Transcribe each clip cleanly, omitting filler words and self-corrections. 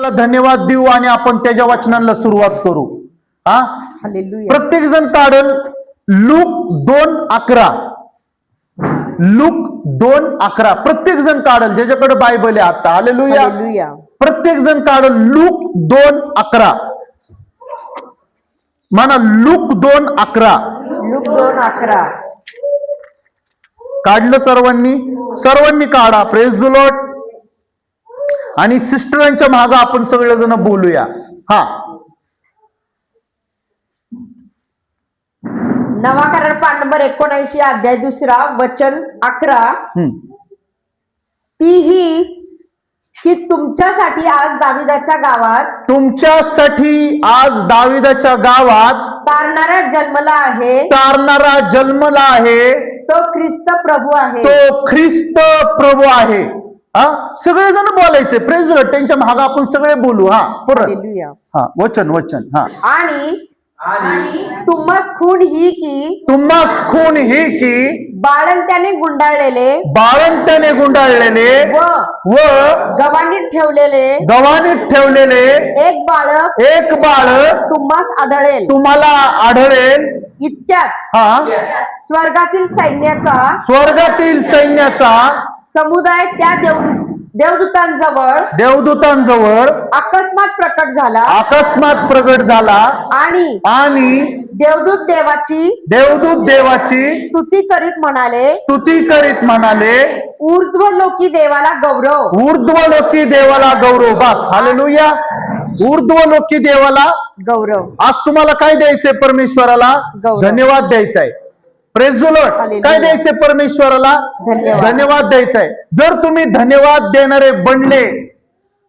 धन्यवाद देऊ आणि आपण त्याच्या वचनांना सुरुवात करू. हा, प्रत्येक जण काढल लूक 2:11. लूक 2:11 प्रत्येक जण काढल ज्याच्याकडे बायबल आहे आता. हालेलुया. प्रत्येक जण काढल लूक 2:11. म्हणा लूक 2:11. लूक 2:11 काढलं सर्वांनी काढा. Praise the Lord. आणि सिस्टरांच्या मागे आपण सगळेजण बोलूया. हा, नवा करार पाठ नंबर 79 अध्याय 2 वचन 11. ती ही की तुमच्यासाठी आज दाविदाच्या गावात तारणारा जन्मला आहे. तो ख्रिस्त प्रभू आहे. हा, सगळेजण बोलायचे. Praise Lord. त्यांच्या मागे आपण सगळे बोलू. हा, परत. हा, वचन. हा, आणि तुम्हास खून ही की बाळंत्याने गुंडाळलेले व गव्हाणीत ठेवलेले एक बाळक तुम्हाला आढळेल. इतक्यात स्वर्गातील सैन्याचा समुदाय त्या देवदूतांजवळ अकस्मात प्रकट झाला आणि देवदूत देवाची स्तुती करीत म्हणाले ऊर्ध्वलोकी देवाला गौरव. बस. हालेलुया. ऊर्ध्वलोकी देवाला गौरव. आज तुम्हाला काय द्यायचंय? परमेश्वराला धन्यवाद द्यायचाय. Praise the Lord. काय द्यायचंय परमेश्वराला? धन्यवाद द्यायचाय. जर तुम्ही धन्यवाद देणारे बनले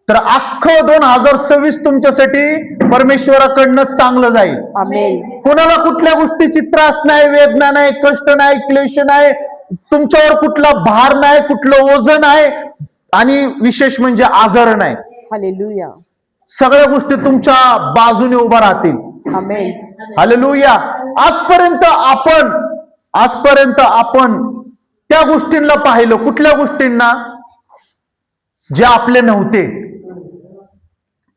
तर अख्खं 2026 तुमच्यासाठी परमेश्वराकडनं चांगलं जाईल. कोणाला कुठल्या गोष्टीची त्रास नाही, वेदना नाही, कष्ट नाही, क्लेश नाही, तुमच्यावर कुठला भार नाही, कुठलं ओझं नाही, आणि विशेष म्हणजे आजार नाही. हालेलुया. सगळ्या गोष्टी तुमच्या बाजूने उभा राहतील. हालेलुया. आजपर्यंत आपण त्या गोष्टींना पाहिलं. कुठल्या गोष्टींना? जे आपले नव्हते.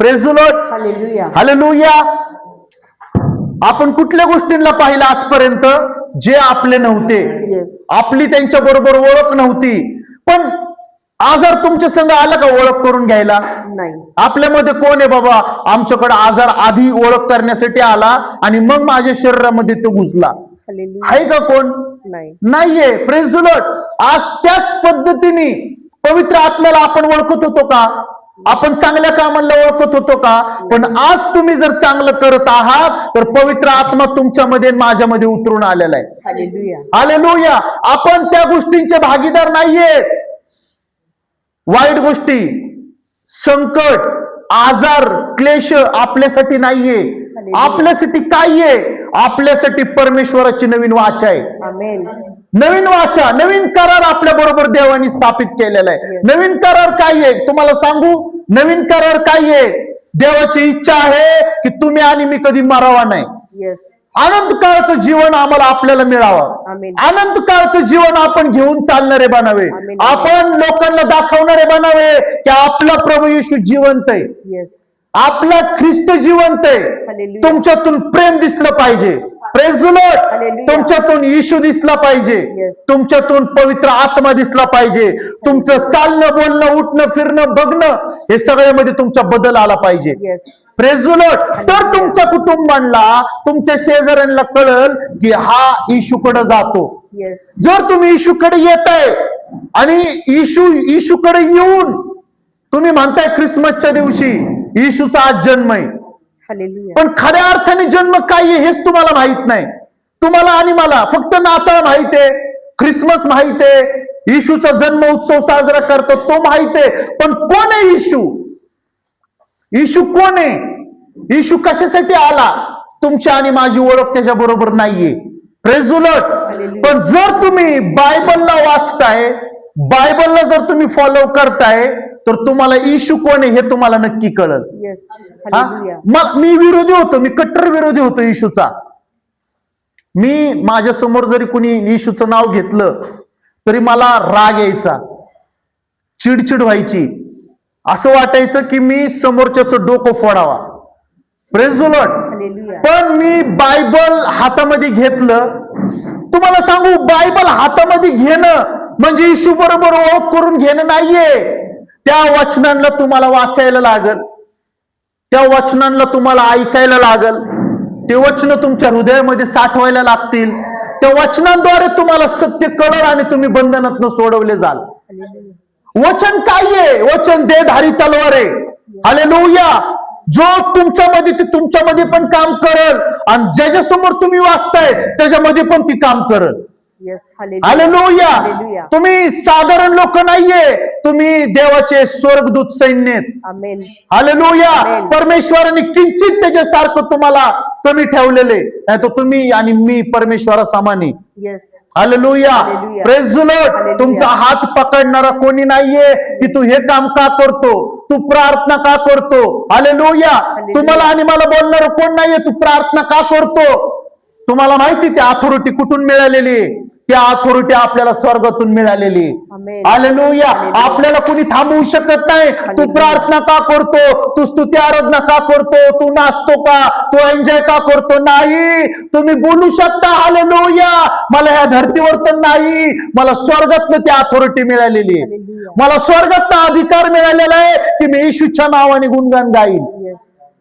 Praise the lord. हालेलुया. आपण कुठल्या गोष्टींना पाहिलं आजपर्यंत? जे आपले नव्हते. आपली त्यांच्या बरोबर ओळख नव्हती. पण आजार तुमच्या संग आला का ओळख करून घ्यायला? नाही. आपल्यामध्ये कोण आहे बाबा आमच्याकडे आजार आधी ओळख करण्यासाठी आला आणि मग माझ्या शरीरामध्ये तो घुसला? आहे का कोण? नाहीये. Praise the Lord. आज त्याच पद्धतीने पवित्र आत्म्याला आपण ओळखत होतो का? आपण चांगल्या कामाला ओळखत होतो का? पण आज तुम्ही जर चांगलं करत आहात तर पवित्र आत्मा तुमच्यामध्ये माझ्यामध्ये उतरून आलेला आहे. हालेलुया. आपण त्या गोष्टींचे भागीदार नाहीये. वाईट गोष्टी, संकट, आजार, क्लेश आपल्यासाठी नाहीये. आपल्यासाठी काय आहे? आपल्यासाठी परमेश्वराची नवीन वाचा आहे. नवीन वाचा, नवीन करार आपल्या बरोबर देवानी स्थापित केलेला आहे. नवीन करार काय आहे तुम्हाला सांगू? नवीन करार काय आहे? देवाची इच्छा आहे की तुम्ही आणि मी कधी मरावा नाही. अनंत काळाचं जीवन आम्हाला आपल्याला मिळावं. अनंत काळाचं जीवन आपण घेऊन चालणारे बनावे. आपण लोकांना दाखवणारे बनावे की आपला प्रभू येशू जिवंत आहे. आपला ख्रिस्त जिवंत आहे. तुमच्यातून प्रेम दिसलं पाहिजे. Praise the lord. तुमच्यातून येशू दिसला पाहिजे. तुमच्यातून पवित्र आत्मा दिसला पाहिजे. तुमचं चालणं, बोलणं, उठणं, फिरणं, बघणं हे सगळ्यामध्ये तुमचा बदल आला पाहिजे. Praise the Lord. तर तुमच्या कुटुंबांना, तुमच्या शेजाऱ्यांना कळल की हा येशूकडे जातो. जर तुम्ही येशूकडे येताय आणि येशूकडे येऊन तुम्ही म्हणताय ख्रिसमसच्या दिवशी येशूचा आज जन्म आहे, पण खऱ्या अर्थाने जन्म काय आहे हेच तुम्हाला माहित नाही. तुम्हाला आणि मला फक्त नाताळ माहित आहे, ख्रिसमस माहित आहे, येशूचा जन्म उत्सव साजरा करतो तो माहित आहे. पण कोण आहे येशू? येशू कोण आहे? येशू कशासाठी आला? तुमची आणि माझी ओळख त्याच्या बरोबर नाहीये. Praise the Lord. पण जर तुम्ही बायबलला वाचताय, बायबलला जर तुम्ही फॉलो करताय तर तुम्हाला येशू कोण आहे हे तुम्हाला नक्की कळल. मग मी विरोधी होतो, मी कट्टर विरोधी होतो येशूचा. मी माझ्या समोर जरी कुणी येशूचं नाव घेतलं तरी मला राग यायचा, चिडचिड व्हायची. असं वाटायचं की मी समोरच्याचं डोकं फोडावा. Praise the lord. हालेलुया. पण मी बायबल हातामध्ये घेतलं. तुम्हाला सांगू, बायबल हातामध्ये घेणं म्हणजे येशू बरोबर ओळख करून घेणं नाहीये. त्या वचनांना तुम्हाला वाचायला लागल, त्या वचनांना तुम्हाला ऐकायला लागल, ते वचन तुमच्या हृदयामध्ये साठवायला लागतील. त्या वचनांद्वारे तुम्हाला सत्य कळलं आणि तुम्ही बंधनातून सोडवले जाल. हालेलुया. वचन काय आहे? वचन देहधारी तलवार आहे. हालेलुया. जो तुमच्यामध्ये ते तुमच्यामध्ये पण काम करल आणि ज्याच्यासमोर तुम्ही वाचताय त्याच्यामध्ये पण ती काम करल. येस. हालेलुया. हालेलुया. हालेलुया. तुम्ही साधारण लोक नाहीये, तुम्ही देवाचे स्वर्गदूत सैन्य आहेत. आमेन. हालेलुया. आमेन. परमेश्वराने किंचित त्याच्यासारखं तुम्हाला कमी ठेवलेले, नाही तर तुम्ही आणि मी परमेश्वरासमाने. Yes. Hallelujah. Hallelujah. Praise the lord. Hallelujah. तुमचा हात पकडणारा कोणी नाहीये की तू हे काम का करतो, तू प्रार्थना का करतो. हालेलुया. हालेलुया. तुम्हाला आणि मला बोलणार कोण नाहीये तू प्रार्थना का करतो. तुम्हाला माहिती त्या अथॉरिटी कुठून मिळालेली? त्या अथॉरिटी आपल्याला स्वर्गातून मिळालेली. आमेन. हालेलुया. हालेलुया. आपल्याला कुणी थांबवू शकत नाही. तू हालेलुया. प्रार्थना का करतो, तू स्तुती आराधना का करतो, तू नाचतो का, तू एन्जॉय का करतो? नाही. तुम्ही बोलू शकता हालेलुया, मला ह्या धर्तीवर तर नाही, मला स्वर्गातनं ती अथॉरिटी मिळालेली आहे. हालेलुया. मला स्वर्गातनं अधिकार मिळालेला आहे की मी येशूच्या नावाने गुणगान गाईन. येस.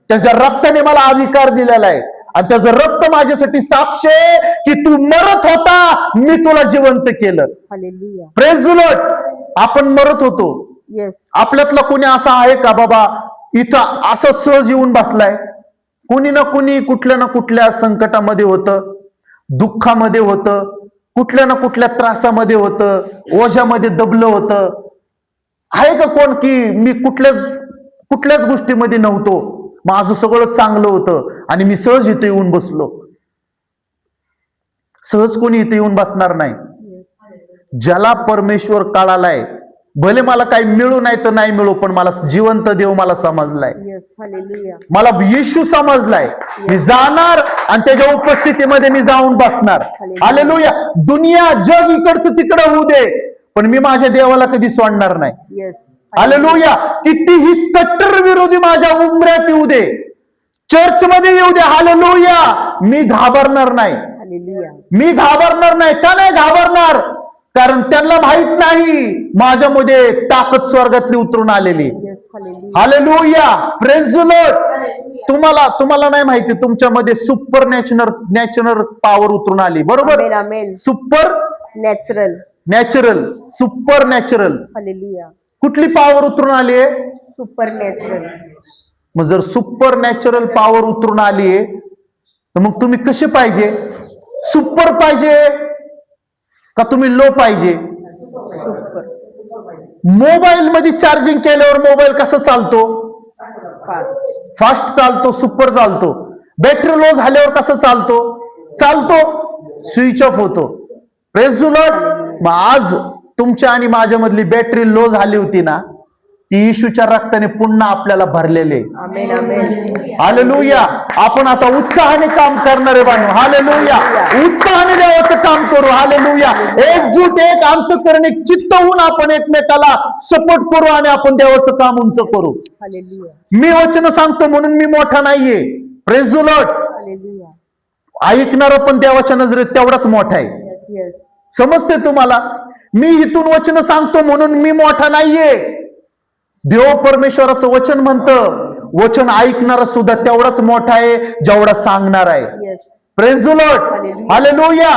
त्याच्या रक्ताने मला अधिकार दिलेला आहे आणि त्याचं रक्त माझ्यासाठी साक्ष आहे की तू मरत होता, मी तुला जिवंत केलं. हालेलुया. Praise the Lord. आपण मरत होतो. येस. आपल्यातला कोणी असा आहे का बाबा इथं असं सहज येऊन बसलाय? कोणी ना कोणी कुठल्या ना कुठल्या संकटामध्ये होतं, दुःखामध्ये होतं, कुठल्या ना कुठल्या त्रासामध्ये होतं, ओझ्यामध्ये दबलं होतं. आहे का कोण की मी कुठल्याच गोष्टीमध्ये नव्हतो, माझं सगळं चांगलं होतं आणि मी सहज इथे येऊन बसलो? सहज कोणी इथे येऊन बसणार नाही. ज्याला परमेश्वर कळालाय, भले मला काही मिळू नाही तर नाही मिळू, पण मला जिवंत देव मला समजलाय, येस. हालेलुया. मला येशू समजलाय. मी जाणार आणि त्याच्या उपस्थितीमध्ये मी जाऊन बसणार. हालेलुया. दुनिया जग इकडचं तिकडं होऊ दे, पण मी माझ्या देवाला कधी सोडणार नाही. येस. हालेलुया. कितीही कट्टर विरोधी माझ्या उंबऱ्यात येऊ दे, चर्च मध्ये येऊ दे, हालेलुया, मी घाबरणार नाही. हालेलुया. मी घाबरणार नाही. का नाही घाबरणार? कारण त्यांना माहित नाही माझ्यामध्ये ताकद स्वर्गातली उतरून आलेली. Yes. Hallelujah. Hallelujah. Praise the Lord. तुम्हाला नाही माहिती तुमच्यामध्ये सुपर नॅचरल पॉवर उतरून आली. बरोबर. Amen. Amen. Supernatural. Supernatural. Hallelujah. कुठली पॉवर उतरून आली आहे? Supernatural. मग जर सुपर नॅचरल पॉवर उतरून आली आहे तर मग तुम्ही कसे पाहिजे? सुपर पाहिजे का तुम्ही लो पाहिजे? सुपर. मोबाईल मध्ये चार्जिंग केल्यावर मोबाईल कसा चालतो? फास्ट चालतो, सुपर चालतो. बॅटरी लो झाल्यावर कसं चालतो? स्विच ऑफ होतो. Praise the Lord. मग आज तुमच्या आणि माझ्या मधली बॅटरी लो झाली होती ना, ती येशूच्या रक्ताने पुन्हा आपल्याला भरलेले. आमेन. आमेन. हालेलुया. आपण आता उत्साहाने काम करणारे बांधू. हालेलुया. उत्साहाने देवाचं काम करू. हालेलुया. एकजूट, एक अंतःकरण, एक चित्त होऊन आपण एकमेकाला सपोर्ट करू आणि आपण देवाचं काम उंच करू. हालेलुया. मी वचन सांगतो म्हणून मी मोठा नाहीये. Praise the lord. हालेलुया. ऐकणारा पण देवाच्या नजरेत तेवढाच मोठा आहे. येस. समजते तुम्हाला? मी इथून वचन सांगतो म्हणून मी मोठा नाहीये. देव परमेश्वराचं वचन म्हणतं, वचन ऐकणारा सुद्धा तेवढाच मोठा आहे जेवढा सांगणार आहे. Yes. Praise the lord. Hallelujah. Hallelujah.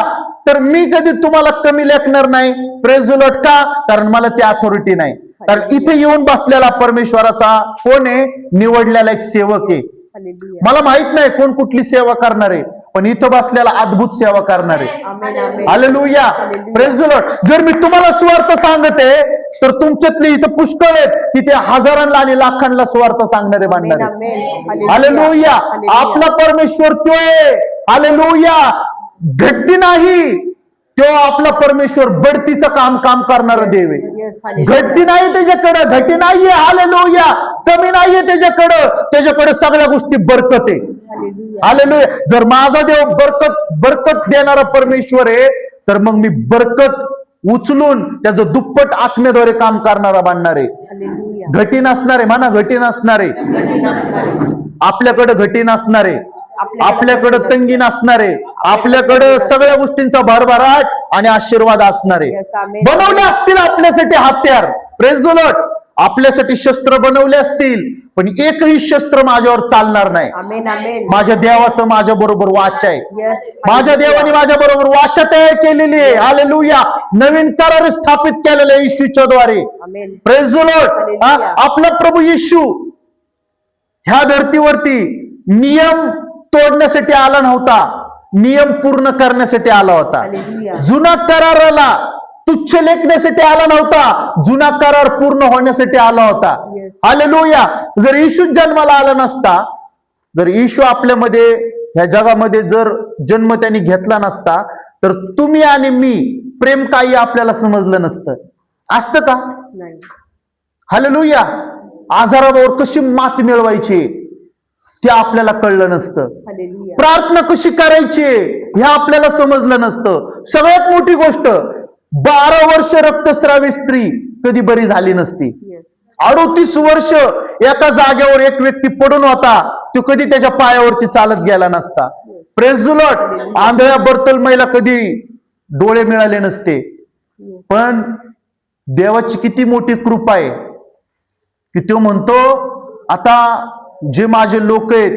तर मी कधी तुम्हाला कमी लेखणार नाही. Praise the Lord. का? कारण मला ती अथॉरिटी नाही. कारण इथे येऊन बसलेला परमेश्वराचा कोण आहे? निवडलेला एक सेवक आहे. हालेलुया. मला माहित नाही कोण कुठली सेवा करणार आहे, पण इथं बसलेला अद्भुत सेवा करणार आहे. Amen. Amen. Hallelujah. Hallelujah. Praise the lord. जर मी तुम्हाला सुवार्थ सांगते तर तुमच्यातली इथं पुष्कळ आहेत की ते हजारांना आणि लाखांना सुवार्थ सांगणारे बांधणारे. आमेन. हालेलुया. हालेलुया. आपला परमेश्वर तो आहे. हालेलुया. घटती नाही, तो आपला परमेश्वर बढतीचं काम करणारा देव आहे. येस. हालेलुया. घटती नाही त्याच्याकडं, घटी नाहीये. हालेलुया. कमी नाहीये त्याच्याकडं सगळ्या गोष्टी बरकत आहे. हालेलुया. हालेलुया. जर माझा देव बरकत देणारा परमेश्वर आहे तर मग मी बरकत उचलून त्याचं दुप्पट आत्म्याद्वारे काम करणारा बनणार आहे. हालेलुया. घटी नसणारे म्हणा, घटी नसणारे. आपल्याकडे घटी नसणारे, आपल्याकडे तंगी नसणारे, आपल्याकडे सगळ्या गोष्टींचा भरभराट आणि आशीर्वाद असणारे. Yes, amen. बनवले असतील आपल्यासाठी हत्यार, प्रेज द लॉर्ड, आपल्यासाठी शस्त्र बनवले असतील, पण एकही शस्त्र माझ्यावर चालणार नाही. आमेन आमेन. माझ्या देवाचं माझ्या बरोबर वाचा आहे. Yes, माझ्या देवाने माझ्या बरोबर वाचा तयार केलेली आहे. हालेलुया. नवीन करार स्थापित केलेलं आहे येशूच्या द्वारे. Amen. Praise the lord. Hallelujah. आपला प्रभू येशू ह्या धर्तीवरती नियम तोडण्यासाठी आला नव्हता, नियम पूर्ण करण्यासाठी आला होता. हालेलुया. जुना कराराला तुच्छ लेखण्यासाठी आला नव्हता, जुना करार पूर्ण होण्यासाठी आला होता. Yes. हालेलुया. जर येशू जन्माला आला नसता, जर येशू आपल्यामध्ये ह्या जगामध्ये जर जन्म त्यांनी घेतला नसता, तर तुम्ही आणि मी प्रेम काही आपल्याला समजलं नसतं. असतं का? नाही. हालेलुया. आजारावर कशी मात मिळवायची ते आपल्याला कळलं नसतं. हालेलुया. प्रार्थना कशी करायची हे आपल्याला समजलं नसतं. सगळ्यात मोठी गोष्ट, 12 वर्ष रक्तस्रावी स्त्री कधी बरी झाली नसती. Yes. 38 वर्ष एका जागेवर एक व्यक्ती पडून होता, तो कधी त्याच्या पायावरती चालत गेला नसता. Praise the lord. आंधळ्या बर्तलमईला कधी डोळे मिळाले नसते. Yes. पण देवाची किती मोठी कृपा आहे की तो म्हणतो, आता जे माझे लोक आहेत,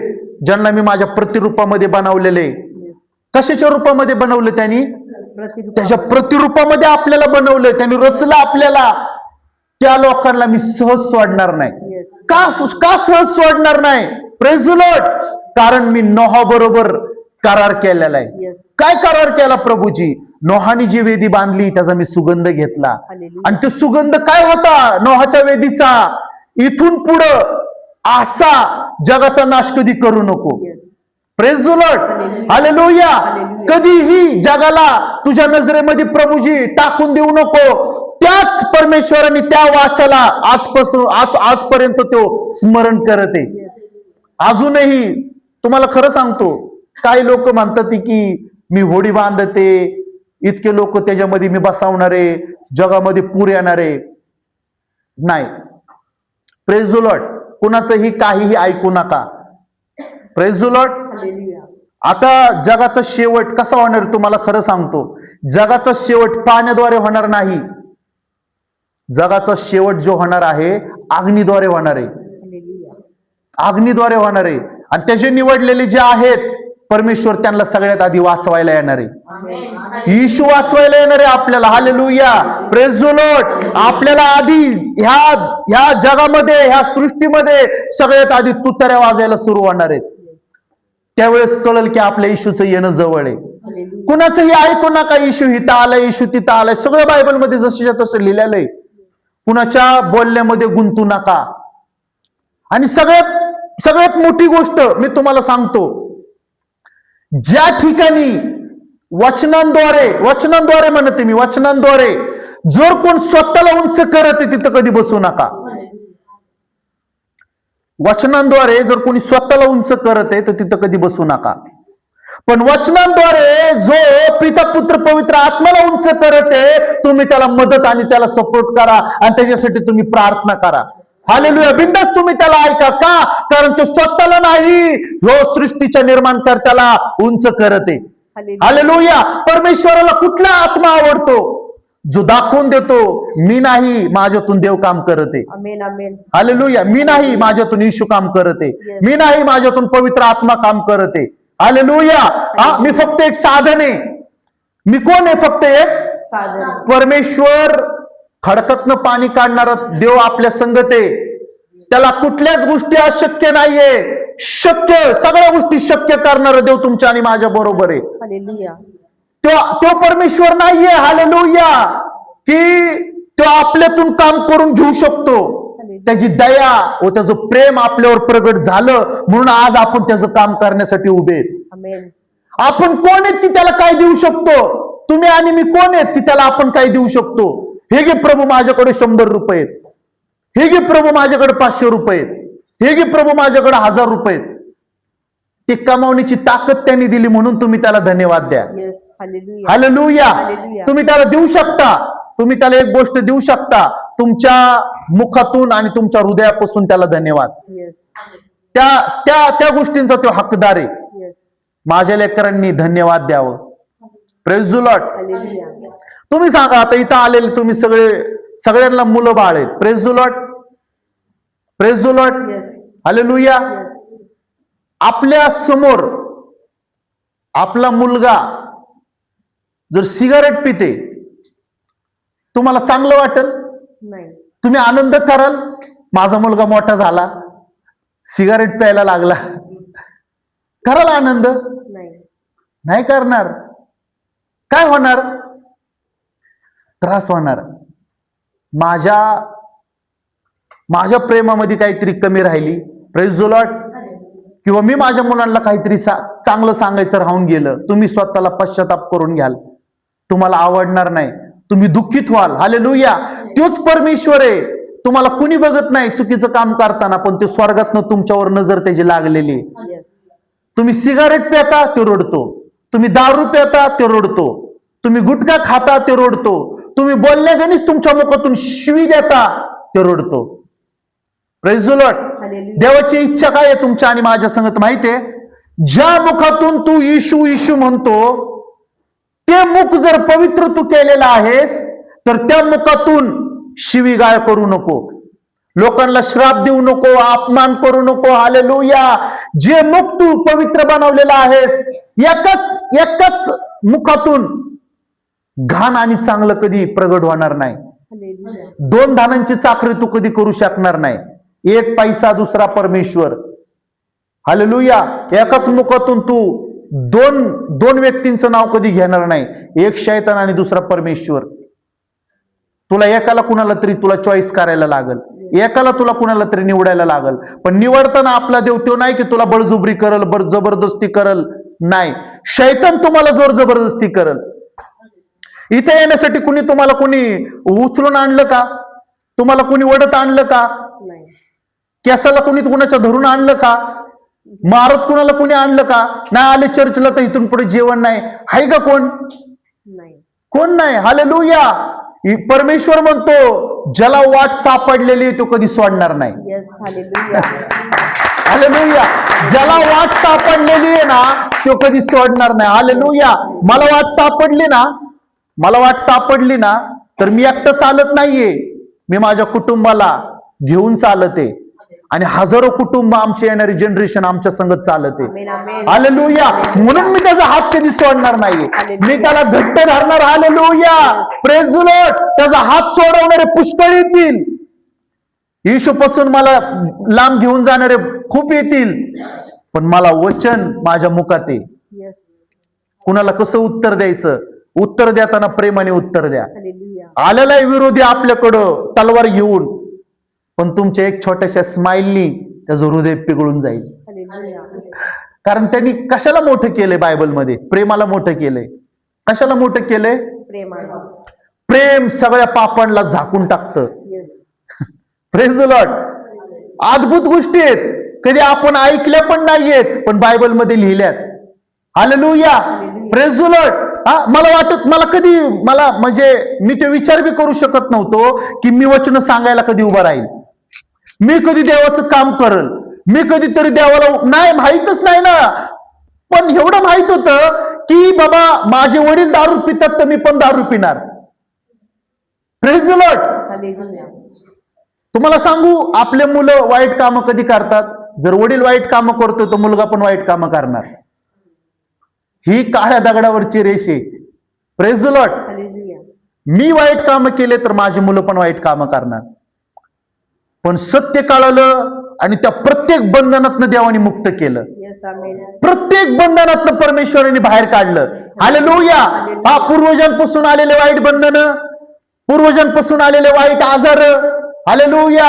ज्यांना मी माझ्या प्रतिरूपामध्ये बनवलेले, Yes. कशाच्या रूपामध्ये बनवलं त्यांनी? प्रतिरूप. त्याच्या प्रतिरूपामध्ये आपल्याला बनवलंय, त्यांनी रचलं आपल्याला. त्या लोकांना मी सहज सोडणार नाही. Yes. का सहज सोडणार नाही? Praise the Lord. कारण मी नोहा बरोबर करार केलेला आहे. Yes. काय करार केला प्रभूजी? नोहानी जी वेदी बांधली त्याचा मी सुगंध घेतला. हालेलुया. आणि तो सुगंध काय होता नोहाच्या वेदीचा? इथून पुढं असा जगाचा नाश कधी करू नको. Yes. Praise the lord. Hallelujah. Hallelujah. Hallelujah. कधीही जगाला तुझ्या नजरेमध्ये प्रभूजी टाकून देऊ नको. त्याच परमेश्वराने त्या वाचाला आजपर्यंत तो स्मरण करत आहे. Yes. अजूनही तुम्हाला खरं सांगतो, काही लोक म्हणतात की मी होडी बांधते, इतके लोक त्याच्यामध्ये मी बसवणारे, जगामध्ये पूर येणारे. नाही. Praise the Lord. कुणाचंही काहीही ऐकू नका. Praise the lord. हालेलुया. आता जगाचा शेवट कसा होणार तुम्हाला खरं सांगतो. जगाचा शेवट पाण्याद्वारे होणार नाही. जगाचा शेवट जो होणार आहे अग्नीद्वारे होणार आहे. हालेलुया. अग्नीद्वारे होणार आहे. आणि त्याचे निवडलेले जे आहेत परमेश्वर त्यांना सगळ्यात आधी वाचवायला येणार आहे. आमेन. येशू वाचवायला येणार आहे आपल्याला. हालेलुया. Praise the Lord. आपल्याला आधी ह्या जगामध्ये, ह्या सृष्टीमध्ये सगळ्यात आधी तुताऱ्या वाजायला सुरू होणार आहेत. त्यावेळेस कळेल की आपल्या येशूचं येणं जवळ आहे. हालेलुया. कुणाचंही ऐकू नका. येशू इथं आलाय, येशू तिथं आलाय, सगळं बायबलमध्ये जसं तसं लिहिलेलं आहे. कुणाच्या बोलण्यामध्ये गुंतू नका. आणि सगळ्यात मोठी गोष्ट मी तुम्हाला सांगतो, ज्या ठिकाणी वचनांद्वारे म्हणते मी, वचनांद्वारे जर कोण स्वतःला उंच करत आहे तिथं कधी बसू नका. वचनांद्वारे जर कोणी स्वतःला उंच करत आहे तर तिथं कधी बसू नका. पण वचनांद्वारे जो पिता पुत्र पवित्र आत्म्याला उंच करत आहे, तुम्ही त्याला मदत आणि त्याला सपोर्ट करा आणि त्याच्यासाठी तुम्ही प्रार्थना करा. हालेलुया. बिनधास्त तुम्ही त्याला ऐका. का? कारण तो स्वतःला नाही, ह्यो सृष्टीच्या निर्माणकर्त्याला उंच करत आहे. हालेलुया. हालेलुया. परमेश्वराला कुठला आत्मा आवडतो? जो दाखवून देतो मी नाही, माझ्यातून देव काम करत आहे. Amen amen. हालेलुया. मी नाही, माझ्यातून येशू काम करत आहे. Yes. मी नाही, माझ्यातून पवित्र आत्मा काम करत आहे. हालेलुया. मी फक्त एक साधन आहे. मी कोण आहे? फक्त एक साधन. परमेश्वर. खडकातनं पाणी काढणारा देव आपल्या संगत आहे. त्याला कुठल्याच गोष्टी अशक्य नाहीये. सगळ्या गोष्टी शक्य करणारा देव तुमच्या आणि माझ्या बरोबर आहे. हालेलुया. तो परमेश्वर नाहीये. हालेलुया. की तो आपल्यातून काम करून घेऊ शकतो. त्याची दया व त्याचं प्रेम आपल्यावर प्रगट झालं म्हणून आज आपण त्याचं काम करण्यासाठी उभे आहेत. आमेन. आपण कोण आहेत की त्याला काय देऊ शकतो? तुम्ही आणि मी कोण आहेत की त्याला आपण काय देऊ शकतो? हे घे प्रभू माझ्याकडे 100 रुपये आहेत. हे घे प्रभू माझ्याकडे 500 रुपये आहेत. हे घे प्रभू माझ्याकडे 1000 रुपये आहेत. ती कमावण्याची ताकद त्यांनी दिली म्हणून तुम्ही त्याला धन्यवाद द्या. Yes. हालेलुया. तुम्ही त्याला देऊ शकता, तुम्ही त्याला एक गोष्ट देऊ शकता, तुमच्या मुखातून आणि तुमच्या हृदयापासून त्याला धन्यवाद. त्या त्या त्या गोष्टींचा तो हकदार आहे. माझ्या लेकरांनी धन्यवाद द्यावं. Praise the Lord. तुम्ही सांगा, आता इथं आलेले तुम्ही सगळ्यांना मुलं बाळ आहेत. Praise the Lord. Praise the lord. Hallelujah. आपल्या समोर आपला मुलगा जर सिगारेट पिते, तुम्हाला चांगलं वाटेल? तुम्ही आनंद कराल? माझा मुलगा मोठा झाला, सिगारेट प्यायला लागला, कराल आनंद? नाही करणार. काय होणार? त्रास होणार. माझ्या प्रेमामध्ये काहीतरी कमी राहिली. Praise the Lord. किंवा मी माझ्या मुलांना काहीतरी चांगलं सांगायचं राहून गेलं, तुम्ही स्वतःला पश्चाताप करून घ्याल, तुम्हाला आवडणार नाही, तुम्ही दुःखित व्हाल. हालेलुया. तोच परमेश्वर आहे. तुम्हाला कुणी बघत नाही चुकीचं काम करताना, पण ते स्वर्गातनं तुमच्यावर नजर त्याची लागलेली. तुम्ही सिगारेट पिता, ते रडतो. तुम्ही दारू पिता, ते रडतो. तुम्ही गुटखा खाता, ते रडतो. तुम्ही बोलण्यागणीच तुमच्या मुखातून शिवी देता, ते रडतो. Praise the Lord. देवाची इच्छा काय आहे तुमच्या आणि माझ्या संगत माहितीये? ज्या मुखातून तू येशू येशू म्हणतो, ते मुख जर पवित्र तू केलेलं आहेस, तर त्या मुखातून शिवीगाळ करू नको, लोकांना श्राप देऊ नको, अपमान करू नको. हालेलुया. जे मुख तू पवित्र बनवलेलं आहेस, एकाच मुखातून घाण आणि चांगलं कधी प्रगट होणार नाही. दोन धानांची चाकरी तू कधी करू शकणार नाही. एक पैसा, दुसरा परमेश्वर. हालेलुया. एकाच मुखातून तू दोन व्यक्तींचं नाव कधी घेणार नाही. एक शैतान आणि दुसरा परमेश्वर. तुला एकाला कुणाला तरी तुला चॉईस करायला लागल, एकाला तुला कुणाला तरी निवडायला लागल. पण निवडताना आपला देव तो नाही की तुला बळजुबरी करल, जबरदस्ती करल. नाही, शैतान तुम्हाला जोर जबरदस्ती करल. इथे येण्यासाठी तुम्हाला कुणी उचलून आणलं का? तुम्हाला कुणी वडत आणलं का? केसाला कुणाच्या धरून आणलं का? मारत कुणाला कुणी आणलं का? नाही आले चर्चला तर इथून पुढे जेवण नाही, आहे का कोण? कोण नाही. हालेलुया. परमेश्वर म्हणतो, ज्याला वाट सापडलेली तो कधी सोडणार नाही. हालेलुया. ज्याला वाट सापडलेली आहे ना, तो कधी सोडणार नाही. हालेलुया. मला वाट सापडली ना, तर मी एकटं चालत नाहीये, मी माझ्या कुटुंबाला घेऊन चालते आणि हजारो कुटुंब आमची येणारी जनरेशन आमच्या संगत चालते. हालेलुया. म्हणून मी त्याचा हात कधी सोडणार नाही, मी त्याला घट्ट धरणार. हालेलुया. Praise the Lord. त्याचा हात सोडवणारे पुष्कळ येतील. येशूपासून मला लांब घेऊन जाणारे खूप येतील, पण मला वचन माझ्या मुखात आहे. कुणाला कसं उत्तर द्यायचं? उत्तर देताना प्रेमाने उत्तर द्या. आलेला विरोधी आपल्याकडं तलवार घेऊन, पण तुमच्या एक छोट्याशा स्माइलनी त्याचं हृदय पिघळून जाईल. कारण त्यांनी कशाला मोठं केलंय? बायबलमध्ये प्रेमाला मोठं केलंय. कशाला मोठं केलंय? प्रेम सगळ्या पापांना झाकून टाकतं. Praise the Lord. अद्भुत गोष्टी आहेत, कधी आपण ऐकल्या पण नाहीयेत, पण बायबलमध्ये लिहिल्यात. हालेलुया. Praise the Lord. मला म्हणजे मी ते विचार बी करू शकत नव्हतो की मी वचन सांगायला कधी उभा राहील, मी कधी देवाचं काम करल, मी कधीतरी देवाला नाही, माहीतच नाही ना. पण एवढं माहित होतं की बाबा माझे वडील दारू पितात तर मी पण दारू पिणार. Praise the Lord. तुम्हाला सांगू, आपले मुलं वाईट कामं कधी करतात? जर वडील वाईट कामं करतो तर मुलगा पण वाईट कामं करणार. ही काळ्या दगडावरची रेष आहे. Praise the Lord. मी वाईट कामं केले तर माझी मुलं पण वाईट कामं करणार. पण सत्य कळालं आणि त्या प्रत्येक बंधनातनं देवाने मुक्त केलं. प्रत्येक बंधनातनं परमेश्वराने बाहेर काढलं. हालेलुया. हा, पूर्वजांपासून आलेले वाईट बंधन, पूर्वजांपासून आलेले वाईट आजार. हालेलुया.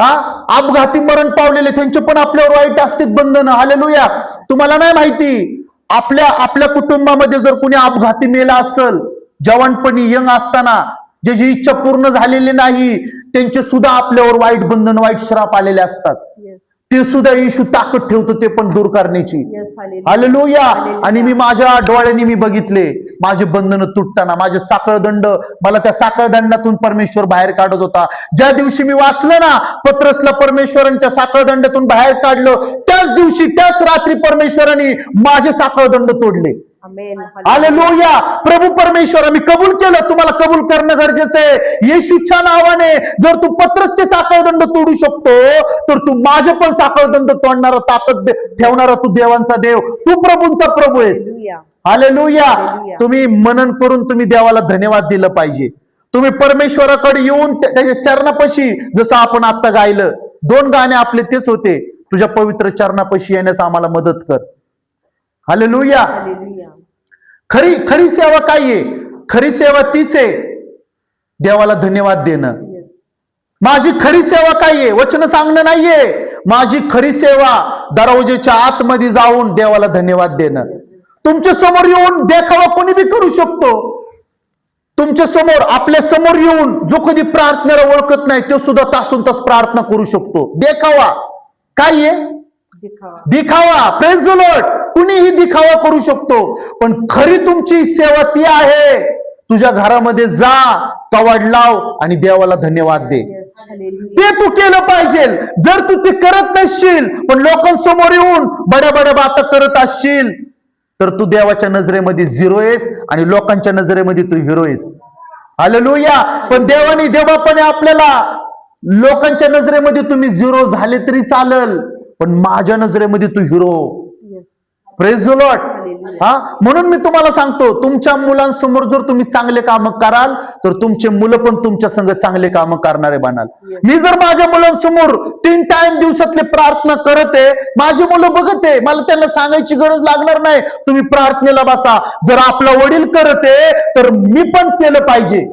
हा, अपघाती मरण पावलेले त्यांचे पण आपल्यावर वाईट असतील बंधन. हालेलुया. तुम्हाला नाही माहिती, आपल्या कुटुंबामध्ये जर कोणी अपघाती मेला असेल, जवानपणी यंग असताना, ज्याची इच्छा पूर्ण झालेली नाही, त्यांचे सुद्धा आपल्यावर वाईट बंधन, वाईट श्राप आलेले असतात. ते सुद्धा येशू ताकद ठेवतो ते पण दूर करण्याची. हालेलुया. आणि मी माझ्या डोळ्यांनी मी बघितले माझे बंधन तुटताना, माझे साखळदंड, मला त्या साखळदंडातून परमेश्वर बाहेर काढत होता. ज्या दिवशी मी वाचलं ना पत्रसला परमेश्वराने त्या साखळदंडातून बाहेर काढलं, त्याच दिवशी त्याच रात्री परमेश्वराने माझे साखळदंड तोडले. हालेलुया. प्रभू परमेश्वर मी कबूल केलं. तुम्हाला कबूल करणं गरजेचं आहे. येशूच्या नावाने जर तू पत्रसचे साखळदंड तोडू शकतो तर तू माझे पण साखळदंड तोडणारा, ताकद ठेवणारा तू देवांचा देव, तू प्रभूंचा प्रभू आहेस. हालेलुया. तुम्ही मनन करून तुम्ही देवाला धन्यवाद दिलं पाहिजे. तुम्ही परमेश्वराकडे येऊन त्याच्या चरणापाशी, जसं आपण आता गायलं, 2 गाणे आपले तेच होते, तुझ्या पवित्र चरणापाशी येण्यास आम्हाला मदत कर. हालेलुया. खरी खरी सेवा काय आहे? खरी सेवा तीच आहे, देवाला धन्यवाद देणं. माझी खरी सेवा काय आहे? वचन सांगणं नाहीये. माझी खरी सेवा दरवाजेच्या आतमध्ये जाऊन देवाला धन्यवाद देणं. तुमच्या समोर येऊन देखावा कोणी बी करू शकतो. तुमच्या समोर, आपल्या समोर येऊन जो कधी प्रार्थनेला ओळखत नाही तो सुद्धा तासून तास प्रार्थना करू शकतो. देखावा काय आहे? दिखावा. Praise the Lord. कुणीही दिखावा करू शकतो, पण खरी तुमची सेवा ती आहे, तुझ्या घरामध्ये जा, कवाड लाव आणि देवाला धन्यवाद दे. ते तू केलं पाहिजे. जर तू ते करत नसशील पण लोकांसमोर येऊन बड्या बड्या बाता करत असशील तर तू देवाच्या नजरेमध्ये झिरो आहेस आणि लोकांच्या नजरेमध्ये तू हिरो आहेस. हालेलुया. पण देवाने देवापणे आपल्याला, लोकांच्या नजरेमध्ये तुम्ही झिरो झाले तरी चालेल पण माझ्या नजरेमध्ये तू हिरो. Praise the Lord. म्हणून मी तुम्हाला सांगतो, तुमच्या मुलांसमोर जर तुम्ही चांगले काम कराल तर तुमचे मुलं पण तुमच्या संग चांगले काम करणारे बनाल. मी जर माझ्या मुलांसमोर 3 टाइम दिवसातले प्रार्थना करत आहे, माझी मुलं बघत आहे, मला त्यांना सांगायची गरज लागणार नाही तुम्ही प्रार्थनेला बसा. जर आपला वडील करत आहे तर मी पण केलं पाहिजे.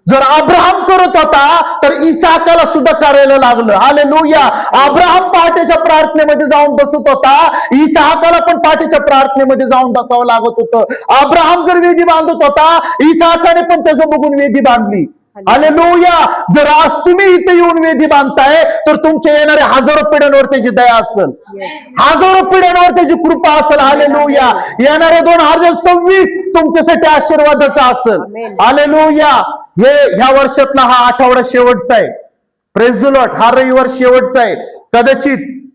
जर अब्राहम करत होता तर इसाकाला सुद्धा करायला लागलं. हालेलुया. अब्राहम पहाटेच्या प्रार्थनेमध्ये जाऊन बसत होता, इसाकाला पण पहाटेच्या प्रार्थनेमध्ये जाऊन बसावं लागत होतं. अब्राहम जर वेदी बांधत होता, इसाकाने पण त्याचं बघून वेदी बांधली. हालेलुया. जर आज तुम्ही इथे येऊन वेदी बांधताय तर तुमच्या येणाऱ्या हजारो पिढ्यांवर त्याची दया असेल, हजारो पिढ्यांवर त्याची कृपा असेल. हालेलुया. येणारे 2026 तुमच्यासाठी आशीर्वादाचा असेल. हालेलुया. ह्या वर्षातला हा आठवडा शेवटचा आहे. Praise the Lord. हा रविवार शेवटचा आहे.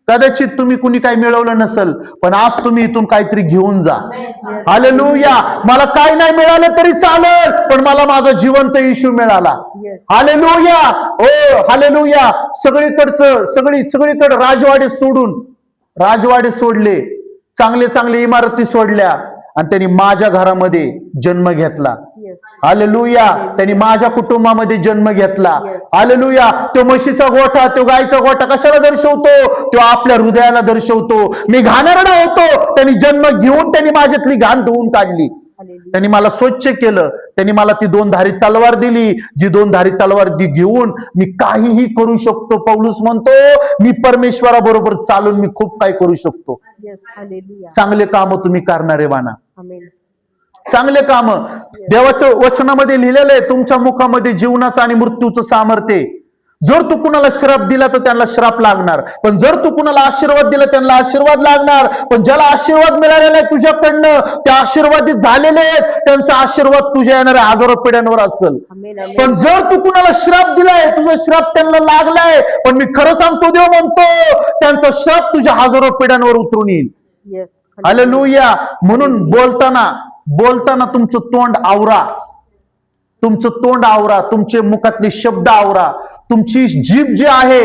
कदाचित तुम्ही कुणी काही मिळवलं नसेल पण आज तुम्ही इथून काहीतरी घेऊन जा. हालेलुया. मला काही नाही मिळालं तरी चालेल पण मला माझा जिवंत येशू मिळाला. हालेलुया. ओ हालेलुया. सगळीकडे राजवाडे सोडले, चांगले चांगले इमारती सोडल्या आणि त्यांनी माझ्या घरामध्ये जन्म घेतला. हालेलुया. त्यांनी माझ्या कुटुंबामध्ये जन्म घेतला. हालेलुया. तो म्हशीचा गोठा, तो गायचा गोठा कशाला दर्शवतो? तो आपल्या हृदयाला दर्शवतो. मी घाणेरडा होतो, त्यांनी जन्म घेऊन त्यांनी माझ्यातली घाण धुवून काढली. त्यांनी मला स्वच्छ केलं. त्यांनी मला ती 2 धारी तलवार दिली, जी 2 धारी तलवार घेऊन मी काहीही करू शकतो. पौलुस म्हणतो, मी परमेश्वराबरोबर चालून मी खूप काही करू शकतो. चांगले काम तुम्ही करणारे बाना, चांगले काम. देवाच्या वचनामध्ये लिहिलेलं आहे, तुमच्या मुखामध्ये जीवनाचं आणि मृत्यूचं सामर्थ्य. जर तू कुणाला श्राप दिला तर त्यांना श्राप लागणार, पण जर तू कुणाला आशीर्वाद दिला त्यांना आशीर्वाद लागणार. पण ज्याला आशीर्वाद मिळालेला आहे तुझ्याकडनं, ते आशीर्वादित झालेले आहेत, त्यांचा आशीर्वाद तुझ्या येणाऱ्या हजारो पिढ्यांवर असेल. पण जर तू कुणाला श्राप दिलाय, तुझा श्राप त्यांना लागलाय, पण मी खरं सांगतो, देव म्हणतो त्यांचा श्राप तुझ्या हजारो पिढ्यांवर उतरून येईल. हालेलुया. म्हणून बोलताना तुमचं तोंड आवरा, तुमचं तोंड आवरा, तुमचे मुखातले शब्द आवरा. तुमची जीभ जी आहे,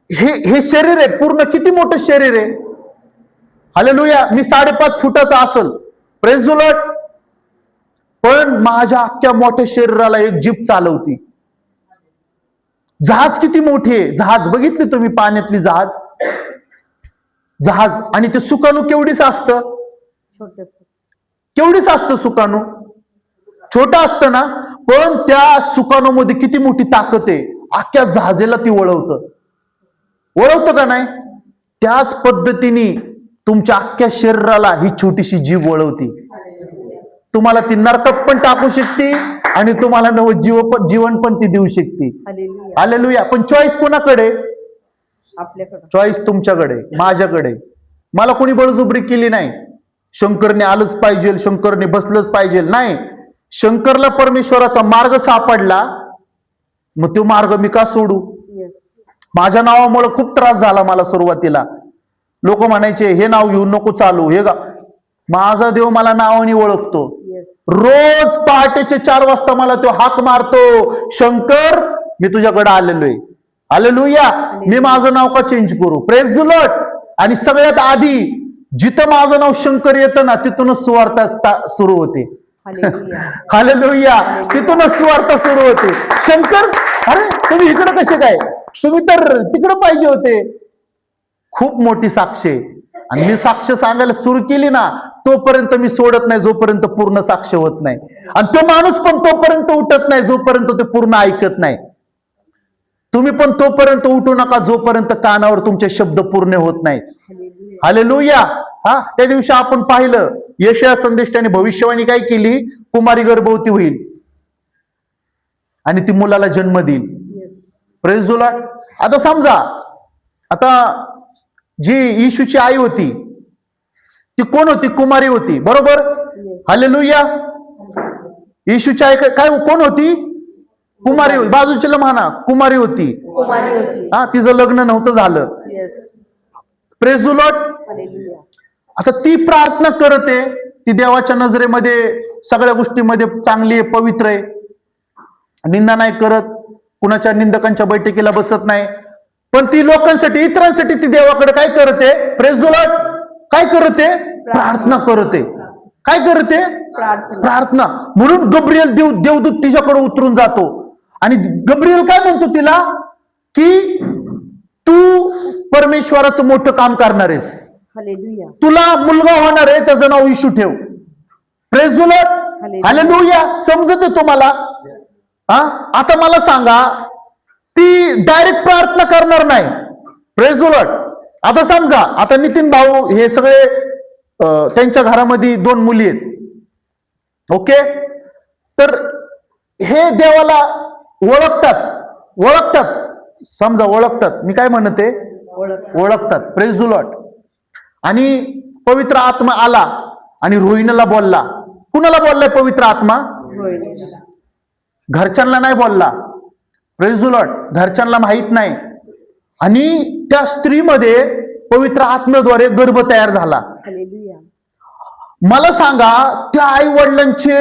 हे शरीर आहे पूर्ण, किती मोठं शरीर आहे. हालेलुया. मी 5.5 फुटाचा असेल, प्रेज द लॉर्ड, पण माझ्या अख्ख्या मोठ्या शरीराला एक जीभ चालवती. जहाज किती मोठी आहे, जहाज बघितली तुम्ही, पाण्यातली जहाज, आणि ते सुकाणू केवढीच असतं, केवढीच असतं सुकाणू, छोटं असतं ना, पण त्या सुकाणूमध्ये किती मोठी ताकद आहे, अख्ख्या जहाजेला ती वळवतं का नाही? त्याच पद्धतीने तुमच्या अख्ख्या शरीराला ही छोटीशी जीभ वळवती. तुम्हाला ती नरकात पण टाकू शकते आणि तुम्हाला नवं जीवन पण ती देऊ शकते. हालेलुया. पण चॉईस कोणाकडे? चॉईस तुमच्याकडे, माझ्याकडे. मला कोणी बळजुबरी केली नाही. शंकरने आलंच पाहिजे, शंकरने बसलंच पाहिजे, नाही. शंकरला परमेश्वराचा मार्ग सापडला, मग तो मार्ग मी का सोडू? माझ्या नावामुळे खूप त्रास झाला मला सुरुवातीला. लोक म्हणायचे हे नाव घेऊन नको चालू, हे माझा देव मला नावाने ओळखतो. रोज पहाटेचे 4 वाजता मला तो हाक मारतो, शंकर मी तुझ्याकडे आलेलो आहे. हालेलुया. मी माझं नाव का चेंज करू? Praise the Lord. आणि सगळ्यात आधी जिथं माझं नाव शंकर येतं ना, तिथूनच सुवार्ता सुरू होते. हालेलुया. तिथूनच सुवार्ता सुरू होते. शंकर, अरे तुम्ही इकडे कसे काय? तुम्ही तर तिकडे पाहिजे होते. खूप मोठी साक्ष आहे. आणि मी साक्ष सांगायला सुरू केली ना, तोपर्यंत मी सोडत नाही जोपर्यंत पूर्ण साक्ष होत नाही. आणि तो माणूस पण तोपर्यंत उठत नाही जोपर्यंत ते पूर्ण ऐकत नाही. तुम्ही पण तोपर्यंत उठू नका जोपर्यंत कानावर तुमचे शब्द पूर्ण होत नाही. हालेलुया. त्या दिवशी आपण पाहिलं, यशाया संदेष्टाने भविष्यवाणी काय केली? कुमारी गर्भवती होईल आणि ती मुलाला जन्म देईल. Praise the Lord. आता समजा, आता जी येशूची आई होती ती कोण होती? कुमारी होती, बरोबर? हालेलुया. येशूची आई काय कोण होती? कुमारी होती. बाजूच्या म्हणा कुमारी होती. तिचं लग्न नव्हतं झालं. Praise the Lord. आता ती प्रार्थना करते, ती देवाच्या नजरेमध्ये सगळ्या गोष्टीमध्ये चांगली आहे, पवित्र आहे, निंदा नाही करत, कुणाच्या निंदकांच्या बैठकीला बसत नाही. पण ती लोकांसाठी, इतरांसाठी ती देवाकडे काय करते? Praise the Lord. काय करते? प्रार्थना करते. काय करते? प्रार्थना. म्हणून गब्रिएल देवदूत तिच्याकडे उतरून जातो आणि गब्रिएल काय म्हणतो तिला? की तू परमेश्वराचं मोठं काम करणार आहेस, तुला मुलगा होणार आहे, त्याचं नाव येशू ठेव. Praise the lord. हालेलुया. समजत आहे तुम्हाला? आता मला सांगा, ती डायरेक्ट प्रार्थना करणार नाही. Praise the Lord. आता समजा, आता नितीन भाऊ हे सगळे त्यांच्या घरामध्ये 2 मुली आहेत, ओके? तर हे देवाला ओळखतात. समजा ओळखतात, मी काय म्हणते? ओळखतात. Praise the Lord. आणि पवित्र आत्मा आला आणि रोहिणीला बोलला. कुणाला बोललाय पवित्र आत्मा? घरच्यांना नाही बोलला. Praise the Lord. घरच्यांना माहित नाही. आणि त्या स्त्रीमध्ये पवित्र आत्म्याद्वारे गर्भ तयार झाला. मला सांगा, त्या आई वडिलांचे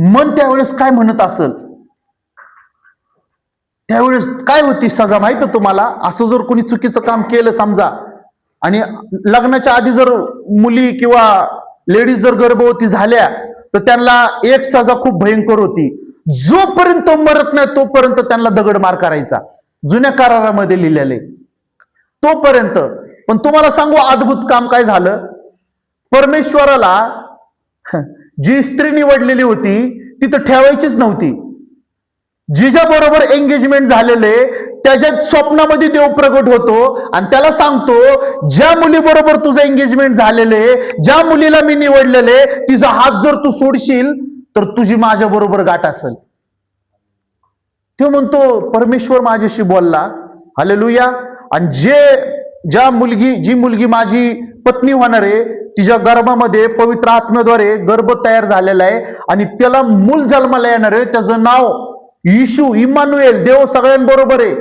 मन त्यावेळेस काय म्हणत असेल? त्यावेळेस काय होती सजा माहित तुम्हाला? असं जर कोणी चुकीचं काम केलं समजा, आणि लग्नाच्या आधी जर मुली किंवा लेडीज जर गर्भवती झाल्या, तर त्यांना एक सजा खूप भयंकर होती. जोपर्यंत मरत नाही तोपर्यंत त्यांना दगडमार करायचा, जुन्या करारामध्ये लिहिलेले तोपर्यंत. पण तुम्हाला सांगू अद्भुत काम काय झालं? परमेश्वराला जी स्त्री निवडलेली होती तिथं ठेवायचीच नव्हती. जिच्या बरोबर एंगेजमेंट झालेले त्याच्या स्वप्नामध्ये देव प्रगट होतो आणि त्याला सांगतो, ज्या मुलीबरोबर तुझं एंगेजमेंट झालेले, ज्या मुलीला मी निवडलेले, तिचा हात जर तू सोडशील तर तुझी माझ्या बरोबर गाठ असेल. तो म्हणतो परमेश्वर माझ्याशी बोलला. हालेलुया. आणि जी मुलगी माझी पत्नी होणार आहे, तिच्या गर्भामध्ये पवित्र आत्म्याद्वारे गर्भ तयार झालेला आहे आणि त्याला मूल जन्माला येणार आहे. त्याचं नाव येशू, इम्मानुएल, देव सगळ्यांबरोबर आहे,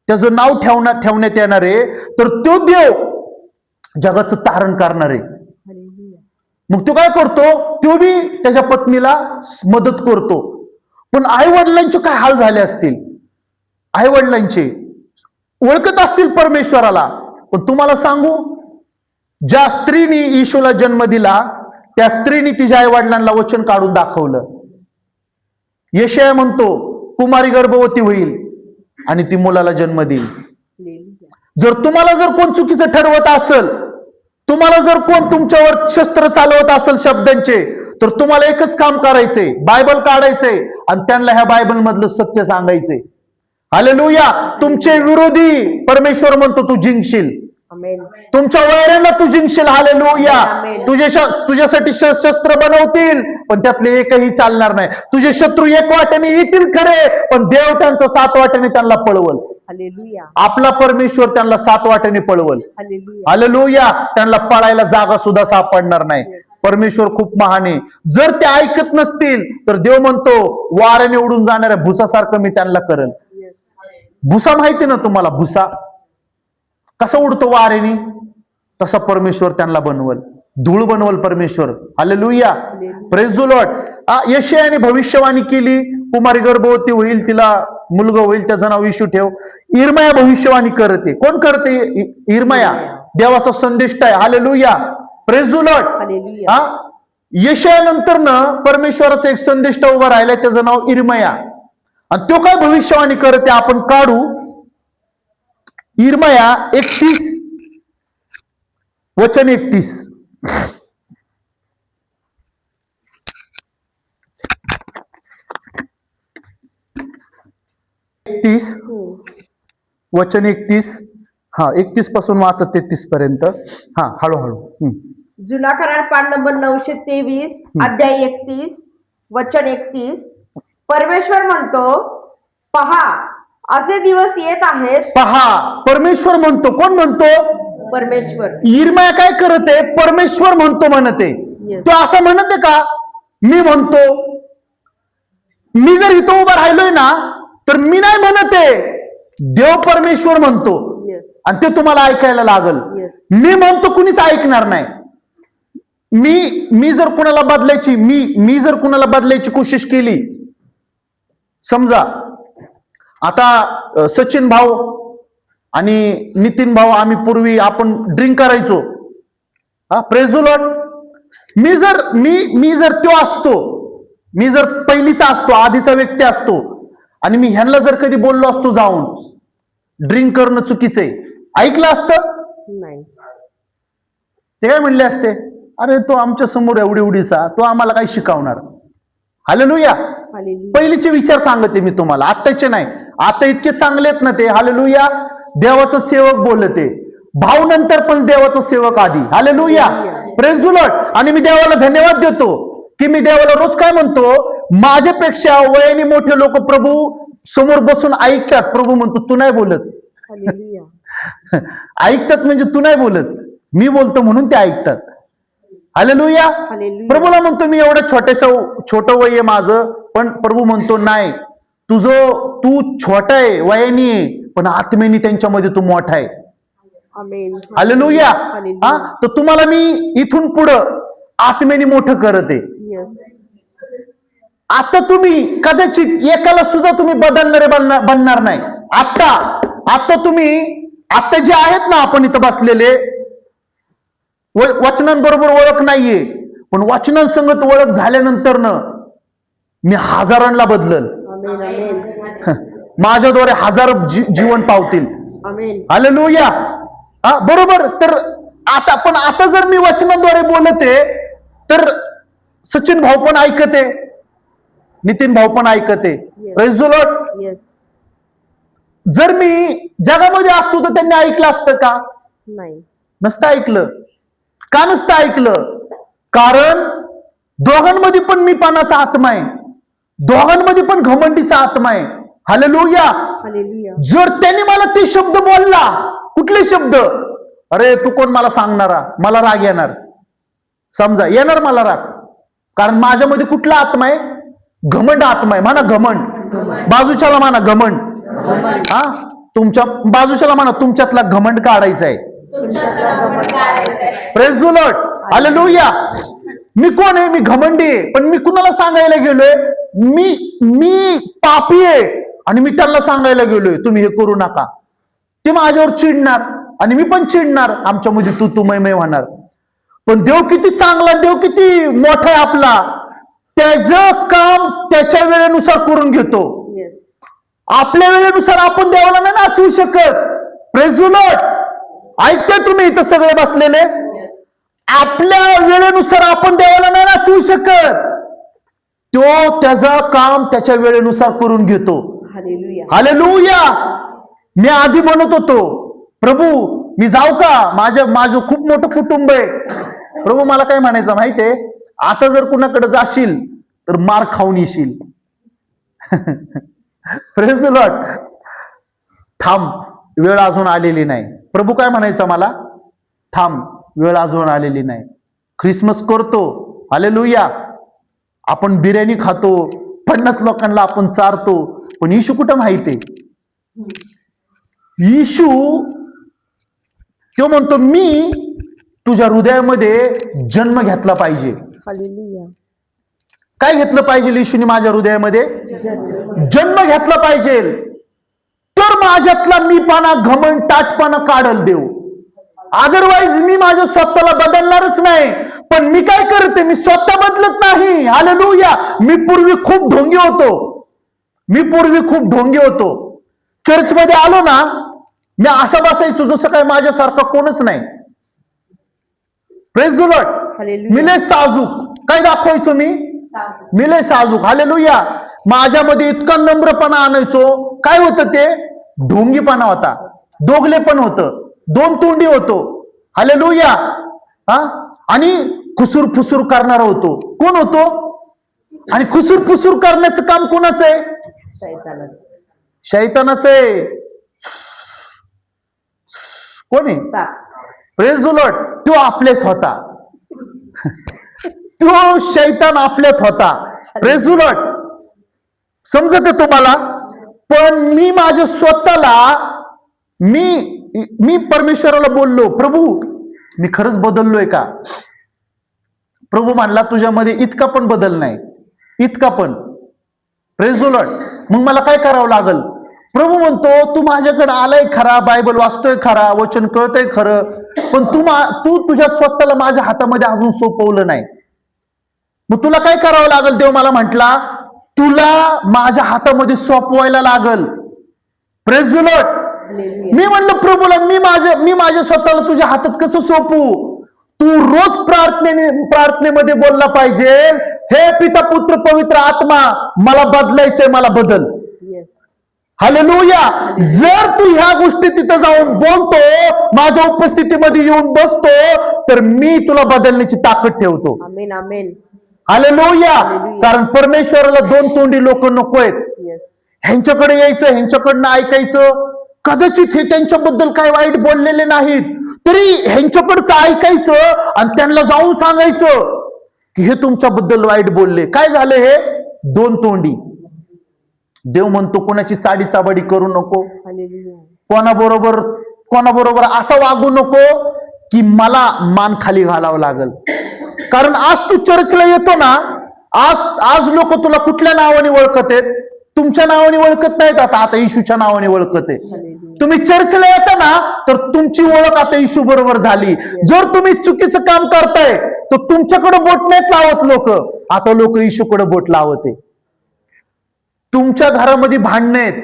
त्याचं नाव ठेवण्यात येणार आहे. तर तो देव जगाचं तारण करणार आहे. मग तो काय करतो? तो बी त्याच्या पत्नीला मदत करतो. पण आई वडिलांचे काय हाल झाले असतील? आई वडिलांचे ओळखत असतील परमेश्वराला. पण तुम्हाला सांगू, ज्या स्त्रीने येशूला जन्म दिला त्या स्त्रीने तिच्या आई वडिलांना वचन काढून दाखवलं. यशाया म्हणतो कुमारी गर्भवती होईल आणि ती मुलाला जन्म देईल. जर तुम्हाला जर कोण चुकीचं ठरवत असेल, तुम्हाला जर कोण तुमच्यावर शस्त्र चालवत असेल शब्दांचे, तर तुम्हाला एकच काम करायचंय, बायबल काढायचंय आणि त्यांना ह्या बायबल मधलं सत्य सांगायचंय. हालेलुया. तुमचे विरोधी परमेश्वर म्हणतो तू जिंकशील. तुमच्या वैऱ्यांना तू जिंकशील. हालेलुया. तुझ्यासाठी शस्त्र बनवतील पण त्यातले एकही चालणार नाही. तुझे शत्रू 1 वाट्याने येतील खरे, पण देव त्यांचा 7 वाट्याने त्यांना पळवल. हालेलुया, आपला परमेश्वर त्यांना 7 वाटेने पळवल. Hallelujah, hallelujah. त्यांना पळायला जागा सुद्धा सापडणार नाही. परमेश्वर खूप महान आहे. जर ते ऐकत नसतील तर देव म्हणतो वाऱ्याने उडून जाणाऱ्या भुसासारखं मी त्यांना करेल. येस, भुसा माहिती ना तुम्हाला? भुसा कसा उडतो वाऱ्याने, तसा परमेश्वर त्यांना बनवल, धूळ बनवल परमेश्वर. Hallelujah, praise the lord. यशायाने भविष्यवाणी केली, कुमारी गर्भवती होईल, तिला मुलगा होईल, त्याचं नाव येशू ठेव. इर्मया भविष्यवाणी करते. कोण करते? इर्मया. देवाचा संदेश आहे. Hallelujah, praise the lord. Hallelujah, यशायानंतर न परमेश्वराचा एक संदेश उभा राहिलाय, त्याचं नाव इर्मया. आणि तो काय भविष्यवाणी करते आपण काढू. इर्मया 31 वचन 31. 31 वचन 31. हा, 31 पासून वाचत 33 पर्यंत. हा, हळूहळू. जुना करार पाठ नंबर 923 अध्याय 31 वचन 31. परमेश्वर म्हणतो, पहा असे दिवस येत आहेत. पहा, परमेश्वर म्हणतो. कोण म्हणतो? परमेश्वर. इर्मया काय करते? परमेश्वर म्हणतो म्हणते. Yes. तो असं म्हणते का मी म्हणतो? मी जर इथं उभा राहिलोय ना तर मी नाही म्हणते, देव परमेश्वर म्हणतो. येस, आणि ते तुम्हाला ऐकायला लागल. येस, मी म्हणतो कुणीच ऐकणार नाही. मी जर कुणाला बदलायची मी जर कुणाला बदलायची कोशिश केली, समजा आता सचिन भाऊ आणि नितीन भाऊ, आम्ही पूर्वी आपण ड्रिंक करायचो. हा, प्रेज द लॉर्ड. मी जर तो असतो, मी जर पहिलीचा असतो, आधीचा व्यक्ती असतो, आणि मी ह्यांना जर कधी बोललो असतो जाऊन ड्रिंक करणं चुकीचंय, ऐकलं असतं? नाही. ते काय म्हणले असते? अरे तो आमच्या समोर एवढीसा, तो आम्हाला काय शिकवणार? हालेलुया. हालेलुया, पहिलीचे विचार सांगते मी तुम्हाला, आत्ताचे नाही. आता इतके चांगले आहेत ना ते. हालेलुया. देवाचा सेवक बोलते, भाऊ नंतर पण देवाचा सेवक आधी. Hallelujah, praise the Lord. आणि मी देवाला धन्यवाद देतो की मी देवाला रोज काय म्हणतो, माझ्यापेक्षा वयाने मोठे लोक प्रभू समोर बसून ऐकतात. प्रभू म्हणतो तू नाही बोलत. हालेलुया, ऐकतात म्हणजे तू नाही बोलत, मी बोलतो म्हणून ते ऐकतात. हालेलुया. हालेलुया. प्रभूला म्हणतो मी एवढं छोटं वय आहे माझं, पण प्रभू म्हणतो नाही, तू छोटा आहे वयाने, पण आत्मेने त्यांच्यामध्ये तू मोठा आहे. आमेन. हालेलुया. हालेलुया. हा, तर तुम्हाला मी इथून पुढं आत्मेने मोठं करत आहे. येस, आता तुम्ही कदाचित एकाला सुद्धा तुम्ही बदलणारे बनणार नाही. आता तुम्ही आता जे आहेत ना, आपण इथं बसलेले, वचनांबरोबर ओळख नाहीये, पण वचनांसंगत ओळख झाल्यानंतर न मी हजारांना बदलल. आमेन, आमेन, माझ्याद्वारे हजार जीवन पावतील. आमेन. हालेलुया. हा, बरोबर. तर आता जर मी वचनाद्वारे बोलते तर सचिन भाऊ पण ऐकते, नितीन भाऊ पण ऐकते. Praise the Lord. येस, जर मी जगामध्ये असतो तर त्यांनी ऐकलं असतं का? नाही. नसतं ऐकलं. का नसतं ऐकलं? कारण दोघांमध्ये पण मीपणाचा आत्मा आहे, दोघांमध्ये पण घमंडीचा आत्मा आहे. हालेलुया. हालेलुया, जर त्यांनी मला ते शब्द बोलला, कुठले शब्द? अरे तू कोण मला सांगणारा, मला राग येणार. समजा येणार मला राग, कारण माझ्यामध्ये कुठला आत्मा आहे? घमंड आत्मा आहे. म्हणा घमंड. बाजूच्याला म्हणा घमंड. हा, तुमच्या बाजूच्याला म्हणा तुमच्यातला घमंड काढायचा आहे. Praise the lord. हालेलुया. मी कोण आहे? मी घमंडी आहे. पण मी कुणाला सांगायला गेलोय? मी पापी आहे आणि मी त्यांना सांगायला गेलोय तुम्ही हे करू नका. ते माझ्यावर चिडणार आणि मी पण चिडणार, आमच्यामध्ये तू मै होणार. पण देव किती चांगला, देव किती मोठा आहे आपला. त्याचं काम त्याच्या वेळेनुसार करून घेतो. येस, आपल्या वेळेनुसार आपण देवाला नाही नाचवू शकत. Praise the Lord. ऐकताय तुम्ही इथं सगळे बसलेले? आपल्या वेळेनुसार आपण देवाला नाही नाचवू शकत. तो त्याचं काम त्याच्या वेळेनुसार करून घेतो. Hallelujah, hallelujah. मी आधी म्हणत होतो, प्रभू मी जाऊ का? माझं खूप मोठं कुटुंब आहे. प्रभू मला काय म्हणायचं माहितीये, आता जर कुणाकडे जाशील तर मार खाऊन येशील. Praise the Lord. थांब, वेळ अजून आलेली नाही. प्रभू काय म्हणायचं मला? थांब, वेळ अजून आलेली नाही. ख्रिसमस करतो, हालेलुया, आपण बिर्याणी खातो, 50 लोकांना आपण चारतो, पण येशू कुठं माहितीये? येशू तो म्हणतो मी तुझ्या हृदयामध्ये जन्म घेतला पाहिजे. हालेलुया. काय घेतलं पाहिजे? येशूने माझ्या हृदयामध्ये जन्म घेतला पाहिजे, तर माझ्यातला मीपणा, घमंड, ताठपणा काढल देव. अदरवाईज मी माझ्या स्वतःला बदलणारच नाही. पण मी काय करते? मी स्वतः बदलत नाही. हालेलुया. मी पूर्वी खूप ढोंगी होतो. चर्चमध्ये आलो ना, मी असा बसायचो जसं काय माझ्यासारखा कोणच नाही. Praise the lord. हालेलुया. मी लय साजूक. काय दाखवायचो मी लय साजूक. हालेलुया. माझ्यामध्ये इतका नम्रपणा आणायचो. काय होतं ते? ढोंगीपणा होता, दोगले पण होतं, दोन तोंडी होतो. हालेलुया. आणि खुसूर फुसूर करणारा होतो. कोण होतो? आणि खुसूर फुसूर करण्याचं काम कोणाचं आहे? शैतानाचं आहे. कोणी? Praise the Lord. तो आपल्यात होता. तो शैतान आपल्यात होता. Praise the Lord. समजत तुम्हाला? पण मी माझ्या स्वतःला मी परमेश्वराला बोललो, प्रभू मी खरंच बदललोय का? प्रभू म्हणला तुझ्यामध्ये इतका पण बदल नाही, इतका पण. Praise the Lord. मग मला काय करावं लागल? प्रभू म्हणतो तू माझ्याकडे आलाय खरा, बायबल वाचतोय खरा, वचन कळतंय खरं, पण तू तुझ्या स्वतःला माझ्या हातामध्ये अजून सोपवलं नाही. मग तुला काय करावं लागल? देव मला म्हटला तुला माझ्या हातामध्ये सोपवायला लागल. Praise the Lord. मी म्हणलं प्रभूला मी माझ्या स्वतःला तुझ्या हातात कसं सोपू? तू रोज प्रार्थनेमध्ये बोलला पाहिजे, हे पिता पुत्र पवित्र आत्मा मला बदलायचंय, मला बदल. हालेलुया. जर तू ह्या गोष्टी तिथं जाऊन बोलतो, माझ्या उपस्थितीमध्ये येऊन बसतो, तर मी तुला बदलण्याची ताकद ठेवतो. आमेन, आमेन. हालेलुया. कारण परमेश्वराला दोन तोंडी लोक नकोयत. ह्यांच्याकडे यायचं, ह्यांच्याकडनं ऐकायचं. कदाचित हे त्यांच्याबद्दल काय वाईट बोललेले नाहीत, तरी ह्यांच्याकडचं ऐकायचं आणि त्यांना जाऊन सांगायचं की हे तुमच्याबद्दल वाईट बोलले. काय झालं? हे दोन तोंडी. देव म्हणतो कोणाची चाडी चाबाडी करू नको, कोणाबरोबर असं वागू नको की मला मान खाली घालावं लागल. कारण आज तू चर्चला येतो ना, आज लोक तुला कुठल्या नावाने ओळखत आहेत? तुमच्या नावाने ओळखत नाहीत, आता येशूच्या नावाने ओळखत आहे. तुम्ही चर्चला येता ना, तर तुमची ओळख आता येशू बरोबर झाली. जर तुम्ही चुकीचं काम करताय तर तुमच्याकडे बोट नाहीत लावत लोक, आता लोक येशूकडे बोट लावते. तुमच्या घरामध्ये भांडणं आहेत,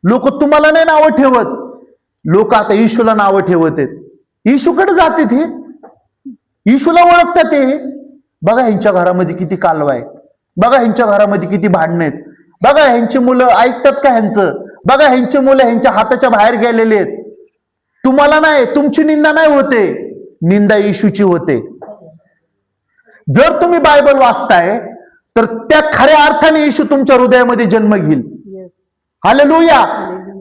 लोक तुम्हाला नाही नावं ठेवत, लोक आता येशूला नावं ठेवत आहेत. येशूकडे जाते ते, येशूला ओळखतात ते. बघा ह्यांच्या घरामध्ये किती कालवा आहे, बघा ह्यांच्या घरामध्ये किती भांडणं आहेत, बघा ह्यांची मुलं ऐकतात का ह्यांचं, बघा ह्यांची मुलं ह्यांच्या हाताच्या बाहेर गेलेले आहेत. तुम्हाला नाही, तुमची निंदा नाही होते, निंदा येशूची होते. जर तुम्ही बायबल वाचताय तर त्या खऱ्या अर्थाने येशू तुमच्या हृदयामध्ये जन्म घेईल. हालेलुया.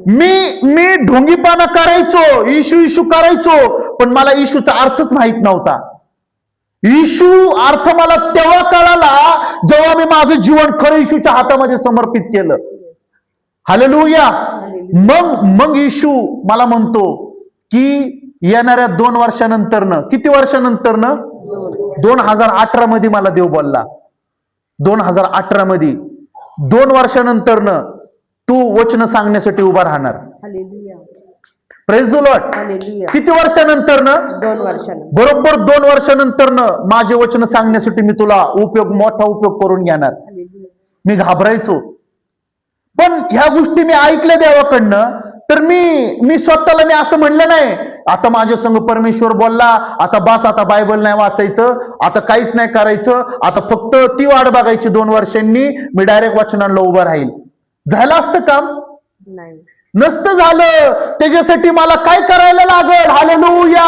मी ढोंगीपणा करायचो, येशू करायचो, पण मला येशूचा अर्थच माहित नव्हता. येशू अर्थ मला तेव्हा कळाला जेव्हा मी माझं जीवन खरं येशूच्या हातामध्ये समर्पित केलं. हालेलुया. मग येशू मला म्हणतो की येणाऱ्या 2 वर्षानंतरनं, किती वर्षानंतरनं? 2018 मध्ये मला देव बोलला. 2018 मध्ये 2 वर्षानंतरनं तू वचन सांगण्यासाठी उभा राहणार. Praise the Lord. किती वर्षानंतरनं? 2 वर्षानं. बरोबर 2 वर्षानंतरनं माझे वचन सांगण्यासाठी मी तुला मोठा उपयोग करून घेणार. मी घाबरायचो, पण ह्या गोष्टी मी ऐकल्या देवाकडनं, तर मी स्वतःला असं म्हणलं नाही आता माझ्या संग परमेश्वर बोलला, आता बस, आता बायबल नाही वाचायचं, आता काहीच नाही करायचं, आता फक्त ती वाट बघायची 2 वर्षांनी मी डायरेक्ट वचनांना उभं राहील. झालं असतं काम? नाही. नसतं झालं त्याच्यासाठी मला काय करायला लागल? हालेलुया,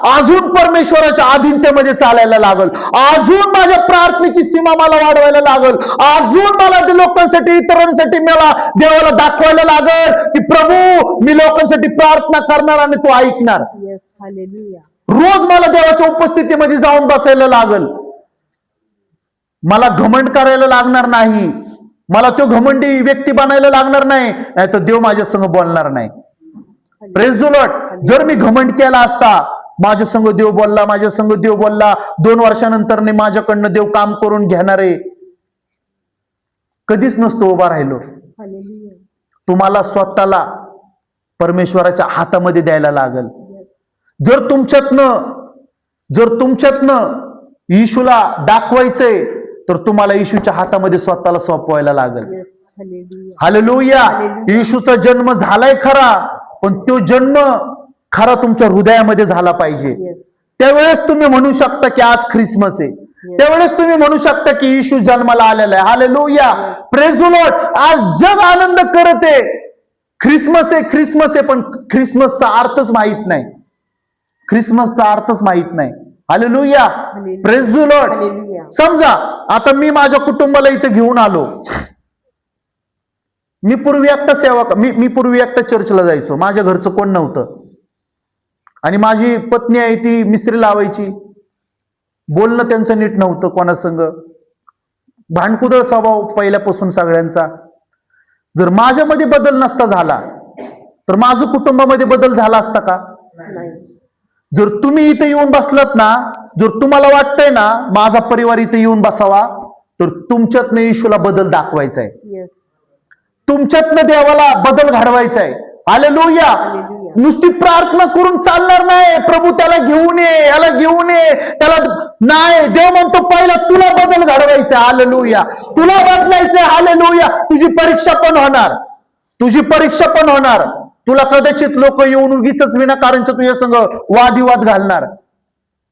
अजून परमेश्वराच्या अधीनतेमध्ये चालायला लागल, अजून माझ्या प्रार्थनेची सीमा मला वाढवायला लागल, अजून मला ते लोकांसाठी इतरांसाठी मला देवाला दाखवायला लागल की प्रभू मी लोकांसाठी प्रार्थना करणार आणि तू ऐकणार. Yes, hallelujah. रोज मला देवाच्या उपस्थितीमध्ये जाऊन बसायला लागल. मला घमंड करायला लागणार नाही, मला तो घमंडी व्यक्ती बनायला लागणार नाही, नाहीतर देव माझ्या संग बोलणार नाही. Praise the lord. जर मी घमंड केला असता, माझ्या संग देव बोलला, माझ्या संग देव बोलला, 2 वर्षानंतर माझ्याकडनं देव काम करून घेणार आहे, कधीच नसतो उभा राहिलो. हालेलुया. तुम्हाला स्वतःला परमेश्वराच्या हातामध्ये द्यायला लागल. जर तुमच्यातनं येशूला दाखवायचंय तर तुम्हाला येशूच्या हातामध्ये स्वतःला सोपवायला लागल. Yes, hallelujah. हालेलुया. येशूचा जन्म झालाय खरा, पण तो जन्म खरा तुमच्या हृदयामध्ये झाला पाहिजे. येस, त्यावेळेस तुम्ही म्हणू शकता की आज ख्रिसमस आहे, त्यावेळेस तुम्ही म्हणू शकता की येशू जन्माला आलेला आहे. हालेलुया. Praise the Lord. आज जग आनंद करत आहे, ख्रिसमस आहे, ख्रिसमस आहे, पण ख्रिसमसचा अर्थच माहित नाही, ख्रिसमसचा अर्थच माहित नाही. Hallelujah. Praise the lord. Hallelujah. समजा आता मी माझ्या कुटुंबाला इथे घेऊन आलो. मी पूर्वी एकटा चर्चला जायचो, माझ्या घरचं कोण नव्हतं, आणि माझी पत्नी आहे ती मिस्त्री लावायची, बोलणं त्यांचं नीट नव्हतं कोणासंग, भांडकुदळ स्वभाव पहिल्यापासून सगळ्यांचा. जर माझ्यामध्ये बदल नसता झाला तर माझं कुटुंबामध्ये बदल झाला असता का? नाही. जर तुम्ही इथे येऊन बसलात ना, जर तुम्हाला वाटतंय ना माझा परिवार इथे येऊन बसावा, तर तुमच्यातनं येशूला बदल दाखवायचा आहे, येस, तुमच्यातनं देवाला बदल घडवायचा आहे. हालेलुया. हालेलुया. नुसती प्रार्थना करून चालणार नाही, प्रभू त्याला घेऊन ये, याला घेऊन ये, त्याला नाही. देव म्हणतो पहिला तुला बदल घडवायचा. हालेलुया. तुला बदलायचं. हालेलुया. तुझी परीक्षा पण होणार. तुला कदाचित लोक येऊन उगीच विनाकारणच्या तुझ्या संग वादिवाद घालणार,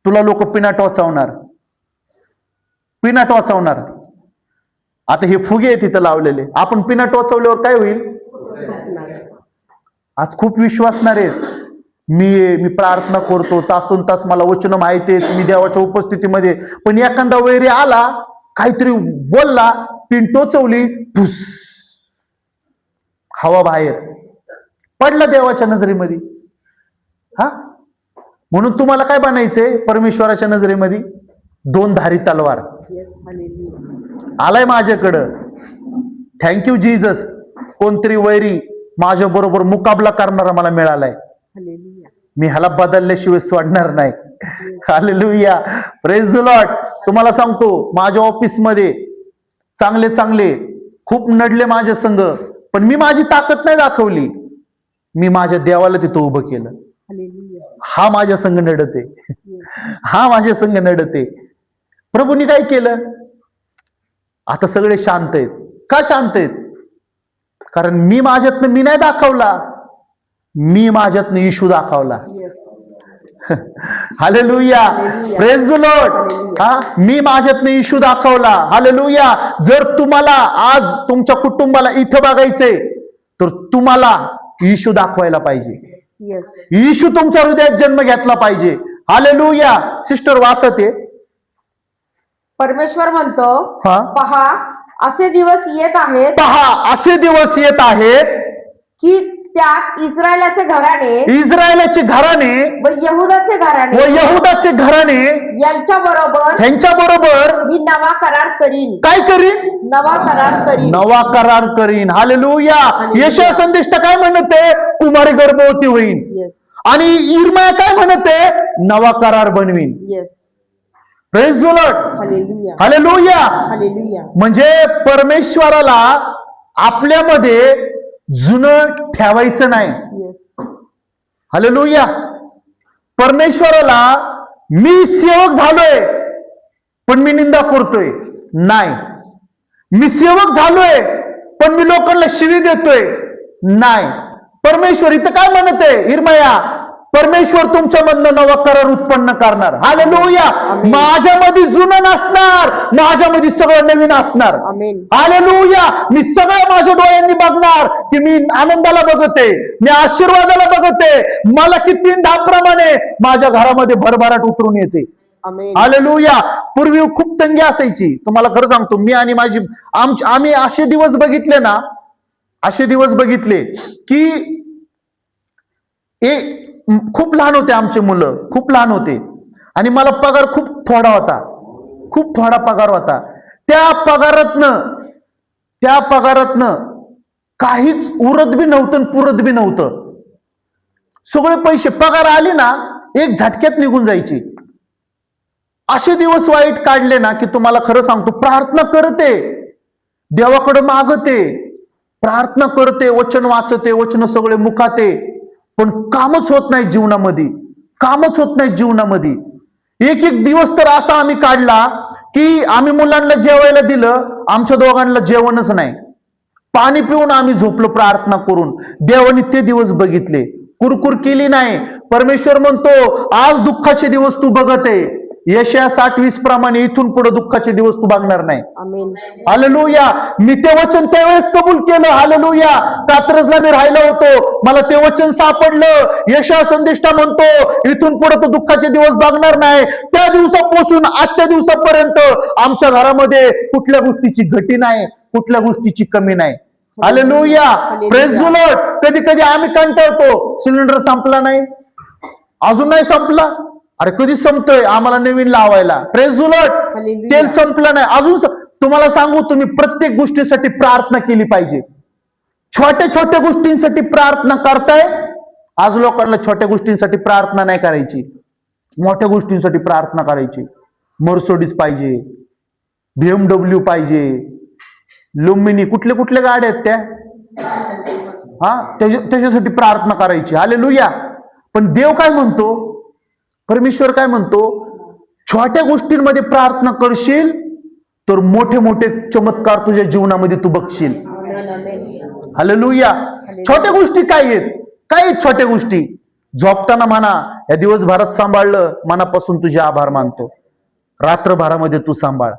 तुला लोक पिना टोचवणार. आता हे फुगे आहेत तिथं लावलेले, आपण पिना टोचवल्यावर काय होईल? आज खूप विश्वासणार आहेत, मी प्रार्थना करतो, तासन तास मला वचन माहिती आहेत, मी देवाच्या उपस्थितीमध्ये, पण एखादा वैरी आला, काहीतरी बोलला, पिन टोचवली, फुस, हवा बाहेर पडला देवाच्या नजरेमध्ये. हा, म्हणून तुम्हाला काय बनायचंय परमेश्वराच्या नजरेमध्ये? 2 धारी तलवार. Yes, hallelujah. आलाय माझ्याकडं, थँक्यू जीजस. कोणतरी वैरी माझ्या बरोबर मुकाबला करणारा मला मिळालाय, हालेलुया. मी ह्याला बदलल्याशिवाय सोडणार नाही. हालेलुया. Praise the Lord. तुम्हाला सांगतो, माझ्या ऑफिसमध्ये चांगले खूप नडले माझ्या संग, पण मी माझी ताकद नाही दाखवली, मी माझ्या देवाला तिथं उभं केलं. हालेलुया. हा माझ्या संग नडते, हा माझ्या संग नडते. प्रभूंनी काय केलं? आता सगळे शांत आहेत. का शांत आहेत? कारण मी माझ्यातनं मी नाही दाखवला, मी माझ्यातनं येशू दाखवला. Yes, hallelujah. Praise the Lord. हा, मी माझ्यातनं येशू दाखवला. हालेलुया. जर तुम्हाला आज तुमच्या कुटुंबाला इथं बघायचंय तर तुम्हाला येशू दाखवायला पाहिजे. येस, येशू तुमच्या हृदयात जन्म घेतला पाहिजे. हालेलुया. सिस्टर वाचत आहे. परमेश्वर म्हणतो, हा. पहा असे दिवस येत आहेत पहा असे दिवस येत आहेत की त्यात इस्रायलाचे घराणे व यहुदाचे घराणे यांच्या बरोबर मी नवा करार करीन. काय करीन? नवा करार करीन. हालेलुया. यशाया संदेष्ट काय म्हणते? कुमारी गर्भवती होईल. येस, आणि इर्मया काय म्हणते? नवा करार बनवीन. Yes, praise the lord. Hallelujah. Hallelujah. Hallelujah. म्हणजे परमेश्वराला आपल्यामध्ये जुनं ठेवायचं नाही. Yes, hallelujah. परमेश्वराला मी सेवक झालोय पण मी निंदा करतोय नाही, मी सेवक झालोय पण मी लोकांना शिवी देतोय नाही. परमेश्वर इथं काय म्हणत आहे? इर्मया, परमेश्वर तुमच्यामधनं नवा करार उत्पन्न करणार. हालेलुया. माझ्यामध्ये जुनं नसणार, माझ्यामध्ये सगळं नवीन असणार. आमेन. हालेलुया. मी सगळं माझ्या डोळ्यांनी बघणार की मी आनंदाला बघते, मी आशीर्वादाला बघते. मला की 3 धापप्रमाणे माझ्या घरामध्ये भरभराट उतरून येते. आमेन. हालेलुया. पूर्वी खूप तंगी असायची, तुम्हाला खरं सांगतो. मी आणि माझी आम्ही असे दिवस बघितले ना, असे दिवस बघितले की खूप लहान होते आमचे मुलं, खूप लहान होते आणि मला पगार खूप थोडा होता, खूप थोडा पगार होता. त्या पगारातनं काहीच उरत बी नव्हतं आणि पुरत बी नव्हतं. सगळे पैसे पगार आले ना एक झटक्यात निघून जायची. असे दिवस वाईट काढले ना की तुम्हाला खरं सांगतो, प्रार्थना करते, देवाकडे मागते, प्रार्थना करते, वचन वाचते, वचन सगळे मुखाते, पण कामच होत नाही जीवनामध्ये, कामच होत नाही जीवनामध्ये. एक दिवस तर असा आम्ही काढला की आम्ही मुलांना जेवायला दिलं, आमच्या दोघांना जेवणच नाही. पाणी पिऊन आम्ही झोपलो प्रार्थना करून. देवाने ते दिवस बघितले, कुरकुर केली नाही. परमेश्वर म्हणतो आज दुःखाचे दिवस तू बघत आहे, यशया 60:20 प्रमाणे इथून पुढे दुःखाचे दिवस तू बघणार नाही. आमेन. हालेलुया. मी ते वचन त्यावेळेस कबूल केलं. हालेलुया. कात्रजला मी राहिलो होतो, मला ते वचन सापडलं. यशया संदेष्टा म्हणतो इथून पुढे तू दुःखाचे दिवस बघणार नाही. त्या दिवसापासून आजच्या दिवसापर्यंत आमच्या घरामध्ये कुठल्या गोष्टीची घटी नाही, कुठल्या गोष्टीची कमी नाही. हालेलुया. Praise the Lord. कधी कधी आम्ही कंटाळतो, सिलेंडर संपला नाही, अजून नाही संपला, अरे कधी संपतोय, आम्हाला नवीन लावायला. Praise the Lord. तेल संपलं नाही अजून. तुम्हाला सांगू, तुम्ही प्रत्येक गोष्टीसाठी प्रार्थना केली पाहिजे. छोट्या छोट्या गोष्टींसाठी प्रार्थना करताय. आज लोकांना छोट्या गोष्टींसाठी प्रार्थना नाही करायची, मोठ्या गोष्टींसाठी प्रार्थना करायची. मर्सिडीज पाहिजे, BMW पाहिजे, लुम्बिनी, कुठल्या कुठल्या गाड्या आहेत त्या, त्याच्यासाठी प्रार्थना करायची. हालेलुया. पण देव काय म्हणतो, परमेश्वर काय म्हणतो, छोट्या गोष्टींमध्ये प्रार्थना करशील तर मोठे मोठे चमत्कार तुझ्या जीवनामध्ये तू बघशील. हालेलुया. छोट्या गोष्टी काय आहेत, काय आहेत छोट्या गोष्टी? झोपताना म्हणा या दिवसभरात सांभाळलं, मनापासून तुझे आभार मानतो. रात्रभरामध्ये तू सांभाळ.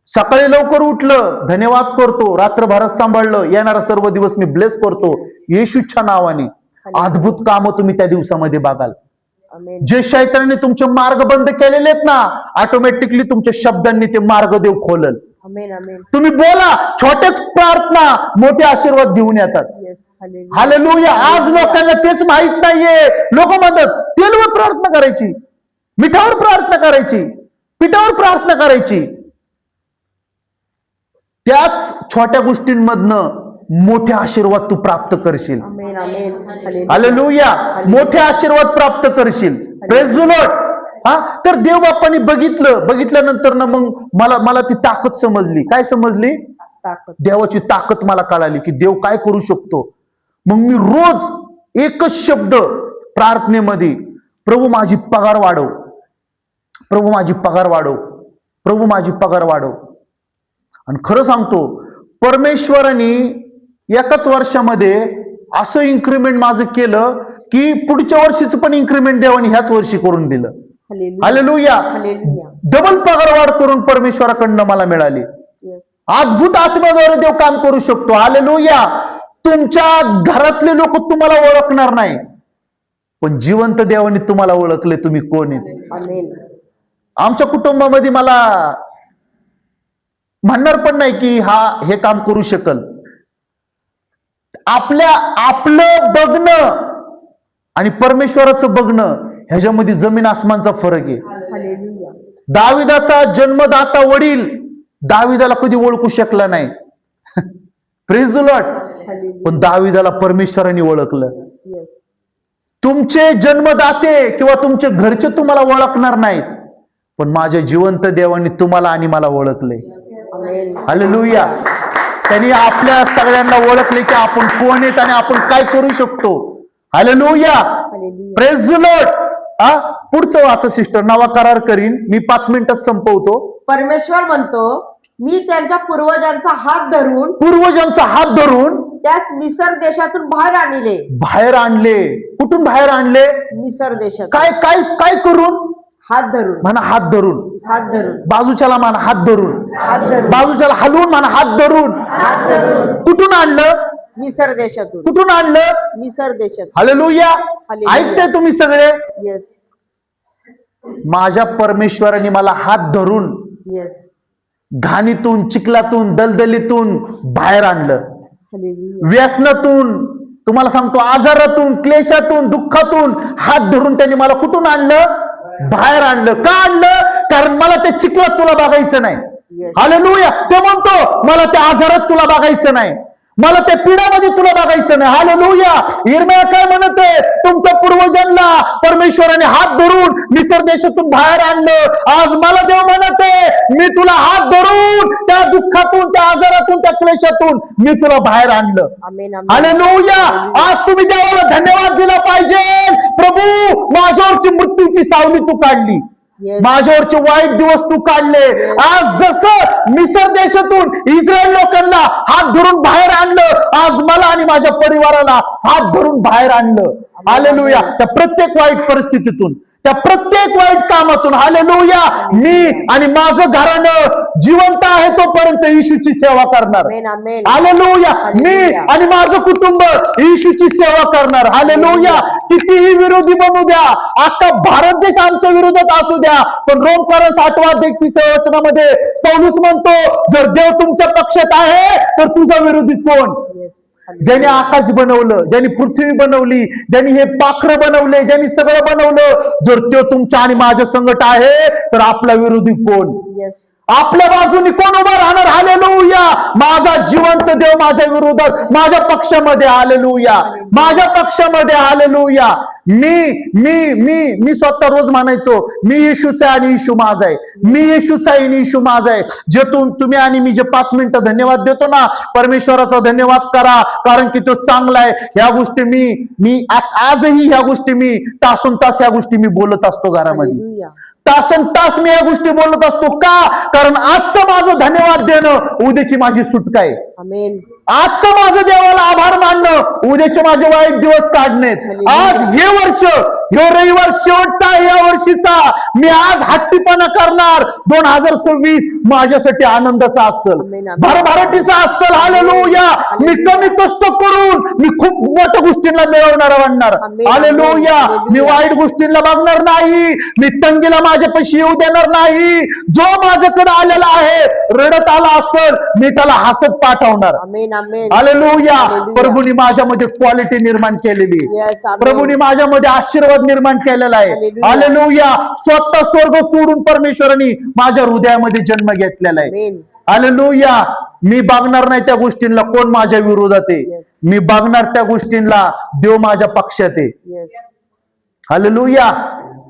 सकाळी लवकर उठलं, धन्यवाद करतो. रात्रभरात सांभाळलं, येणारा सर्व दिवस मी ब्लेस करतो येशूच्या नावाने. अद्भुत कामं तुम्ही त्या दिवसामध्ये बघाल. जे शैतानाने तुमचे मार्ग बंद केलेले आहेत ना, ऑटोमॅटिकली तुमच्या शब्दांनी ते मार्ग देव खोलल. तुम्ही बोला, छोट्याच प्रार्थना मोठे आशीर्वाद घेऊन येतात. हालेलुया. आज लोकांना तेच माहित नाहीये. लोक म्हणतात तेलवर प्रार्थना करायची, मिठावर प्रार्थना करायची, पिठावर प्रार्थना करायची. त्याच छोट्या गोष्टींमधनं मोठे आशीर्वाद तू प्राप्त करशील. हालेलुया. मोठे आशीर्वाद प्राप्त करशील. Praise the Lord. तर देव बाप्पांनी बघितल्यानंतर ना मग मला ती ताकद समजली. काय समजली? देवाची ताकद मला कळाली की देव काय करू शकतो. मग मी रोज एकच शब्द प्रार्थनेमध्ये, प्रभू माझी पगार वाढव, प्रभू माझी पगार वाढव, प्रभू माझी पगार वाढव. आणि खरं सांगतो, परमेश्वराने एकाच वर्षामध्ये असं इन्क्रीमेंट माझं केलं की पुढच्या वर्षीच पण इन्क्रीमेंट देवाने ह्याच वर्षी करून दिलं. हालेलुया. डबल पगार वाढ करून परमेश्वराकडनं मला मिळाली. अद्भुत आत्म्याद्वारे देव काम करू शकतो. हालेलुया. तुमच्या घरातले लोक तुम्हाला ओळखणार नाही, पण जिवंत देवाने तुम्हाला ओळखले तुम्ही कोण आहे. आमच्या कुटुंबामध्ये मला म्हणणार पण नाही की हे काम करू शकल. आपलं बघणं आणि परमेश्वराचं बघणं ह्याच्यामध्ये जमीन आसमानचा फरक आहे. दाविदाचा जन्मदाता वडील दाविदाला कधी ओळखू शकला नाही. Praise the Lord. पण दाविदाला परमेश्वराने ओळखलं. तुमचे जन्मदाते किंवा तुमचे घरचे तुम्हाला ओळखणार नाहीत, पण माझ्या जिवंत देवाने तुम्हाला आणि मला ओळखले. हालेलुया. त्यांनी आपल्या सगळ्यांना ओळखले की आपण कोण आहेत आणि आपण काय करू शकतो. हालेलुया. Praise the Lord. पुढचं वाचा सिस्टर. नवा करार करीन, मी 5 मिनिटात संपवतो. परमेश्वर म्हणतो, मी त्यांच्या पूर्वजांचा हात धरून त्यास मिसर देशातून बाहेर आणले. बाहेर आणले. कुठून बाहेर आणले? मिसर देशात. काय काय काय करून? हात धरून. म्हणा हात धरून. हात धरून. बाजूच्याला म्हणा हात धरून. हात धरून. बाजूच्याला हलवून म्हणा हात धरून. हात धरून. कुठून आणलं? मिसर देशातून. कुठून आणलं? मिसर देशात. हालेलुया. हालेलुया. ऐकते तुम्ही सगळे? येस. माझ्या परमेश्वराने मला हात धरून येस. घाणीतून, चिखलातून, दलदलीतून बाहेर आणलं. हालेलुया. व्यसनातून, तुम्हाला सांगतो आजारातून, क्लेशातून, दुःखातून हात धरून त्यांनी मला कुठून आणलं? बाहेर आणलं. का आणलं? कारण मला ते चिखलात तुला बघायचं नाही. Yes. हालेलुया. ते म्हणतो मला त्या आजारात तुला बघायचं नाही, मला त्या पिढ्यामध्ये तुला बघायचं नाही. हालेलुया. यिर्मया काय म्हणते? तुमच्या पूर्वजांना परमेश्वराने हात धरून मिसर देशातून बाहेर आणलं. आज मला देव म्हणते मी तुला हात धरून त्या दुःखातून, त्या आजारातून, त्या क्लेशातून मी तुला बाहेर आणलं. आमेन. आमेन. हालेलुया. आज तुम्ही देवाला धन्यवाद दिला पाहिजे. प्रभू माझ्यावरची मृत्यूची सावली तू काढली. Yes. माझ्यावरचे वाईट दिवस तू काढले. आज जसं मिसर देशातून इस्रायल लोकांना हात धरून बाहेर आणलं, आज मला आणि माझ्या परिवाराला हात धरून बाहेर आणलं. हालेलुया. त्या प्रत्येक वाईट परिस्थितीतून, त्या प्रत्येक वाईट कामातून, हालेलुया, मी आणि माझं घराणं जिवंत आहे तोपर्यंत येशूची सेवा करणार. आमेन. आमेन. हालेलुया. मी आणि माझं कुटुंब येशूची सेवा करणार. हालेलुया. कितीही विरोधी बनू द्या, अख्खा भारत देश आमच्या विरोधात असू द्या, पण रोमकारांस 8:31 वचनामध्ये पौलुस म्हणतो जर देव तुमच्या पक्षात आहे तर तुझा विरोधी कोण? Yes. ज्यांनी आकाश बनवलं, ज्यांनी पृथ्वी बनवली, ज्यांनी हे पाखरं बनवले, ज्यांनी सगळं बनवलं, जर तो तुमच्या आणि माझ्या संगत आहे तर आपला विरोधी कोण? Yes. आपल्या बाजूने कोण उभा राहणार? हालेलुया. माझा जिवंत देव माझ्या विरोधात, माझ्या पक्षामध्ये. हालेलुया. माझ्या पक्षामध्ये. हालेलुया. मी स्वतः रोज म्हणायचो मी येशूचा आणि येशू माझा आहे. मी येशूचा आहे आणि येशू माझा आहे. जे तुम्ही आणि मी जे 5 मिनिटं धन्यवाद देतो ना, परमेश्वराचा धन्यवाद करा, कारण की तो चांगला आहे. ह्या गोष्टी मी आजही ह्या गोष्टी मी तासून तास ह्या गोष्टी मी बोलत असतो घरामध्ये. हालेलुया. तासन तास मी या गोष्टी बोलत असतो. का? कारण आजचं माझं धन्यवाद देणं उद्याची माझी सुटका आहे. आमेन. आजचं माझं देवाला आभार मानणं उद्याचे माझे वाईट दिवस काढणेत. आज हे वर्ष, हे रविवार शेवटचा आहे या वर्षीचा, मी आज हट्टीपणा करणार. 2026 माझ्यासाठी आनंदाचा असेल, आमेन. आमेन. भरभराटीचा असेल. हालेलुया. मी कमी कष्ट करून मी खूप मोठ्या गोष्टींना मिळवणार बनणार. आमेन. हालेलुया. हालेलुया. मी वाईट गोष्टींना बघणार नाही, मी तंगीला माझ्यापाशी येऊ देणार नाही. जो माझ्याकडे आलेला आहे रडत आला असेल मी त्याला हसत पाठवणार. आमेन. आमेन. हालेलुया. हालेलुया. प्रभूने माझ्यामध्ये क्वालिटी निर्माण केलेली, Yes. आमेन. प्रभूने माझ्यामध्ये आशीर्वाद निर्माण केलेला आहे. हालेलुया. हालेलुया. स्वतः स्वर्ग सोडून परमेश्वराने माझ्या हृदयामध्ये जन्म घेतलेला आहे. आमेन. हालेलुया. मी बघणार नाही त्या गोष्टींना कोण माझ्या विरोधात आहे. Yes. मी बघणार त्या गोष्टींना देव माझ्या पक्षात आहे. Yes. Hallelujah.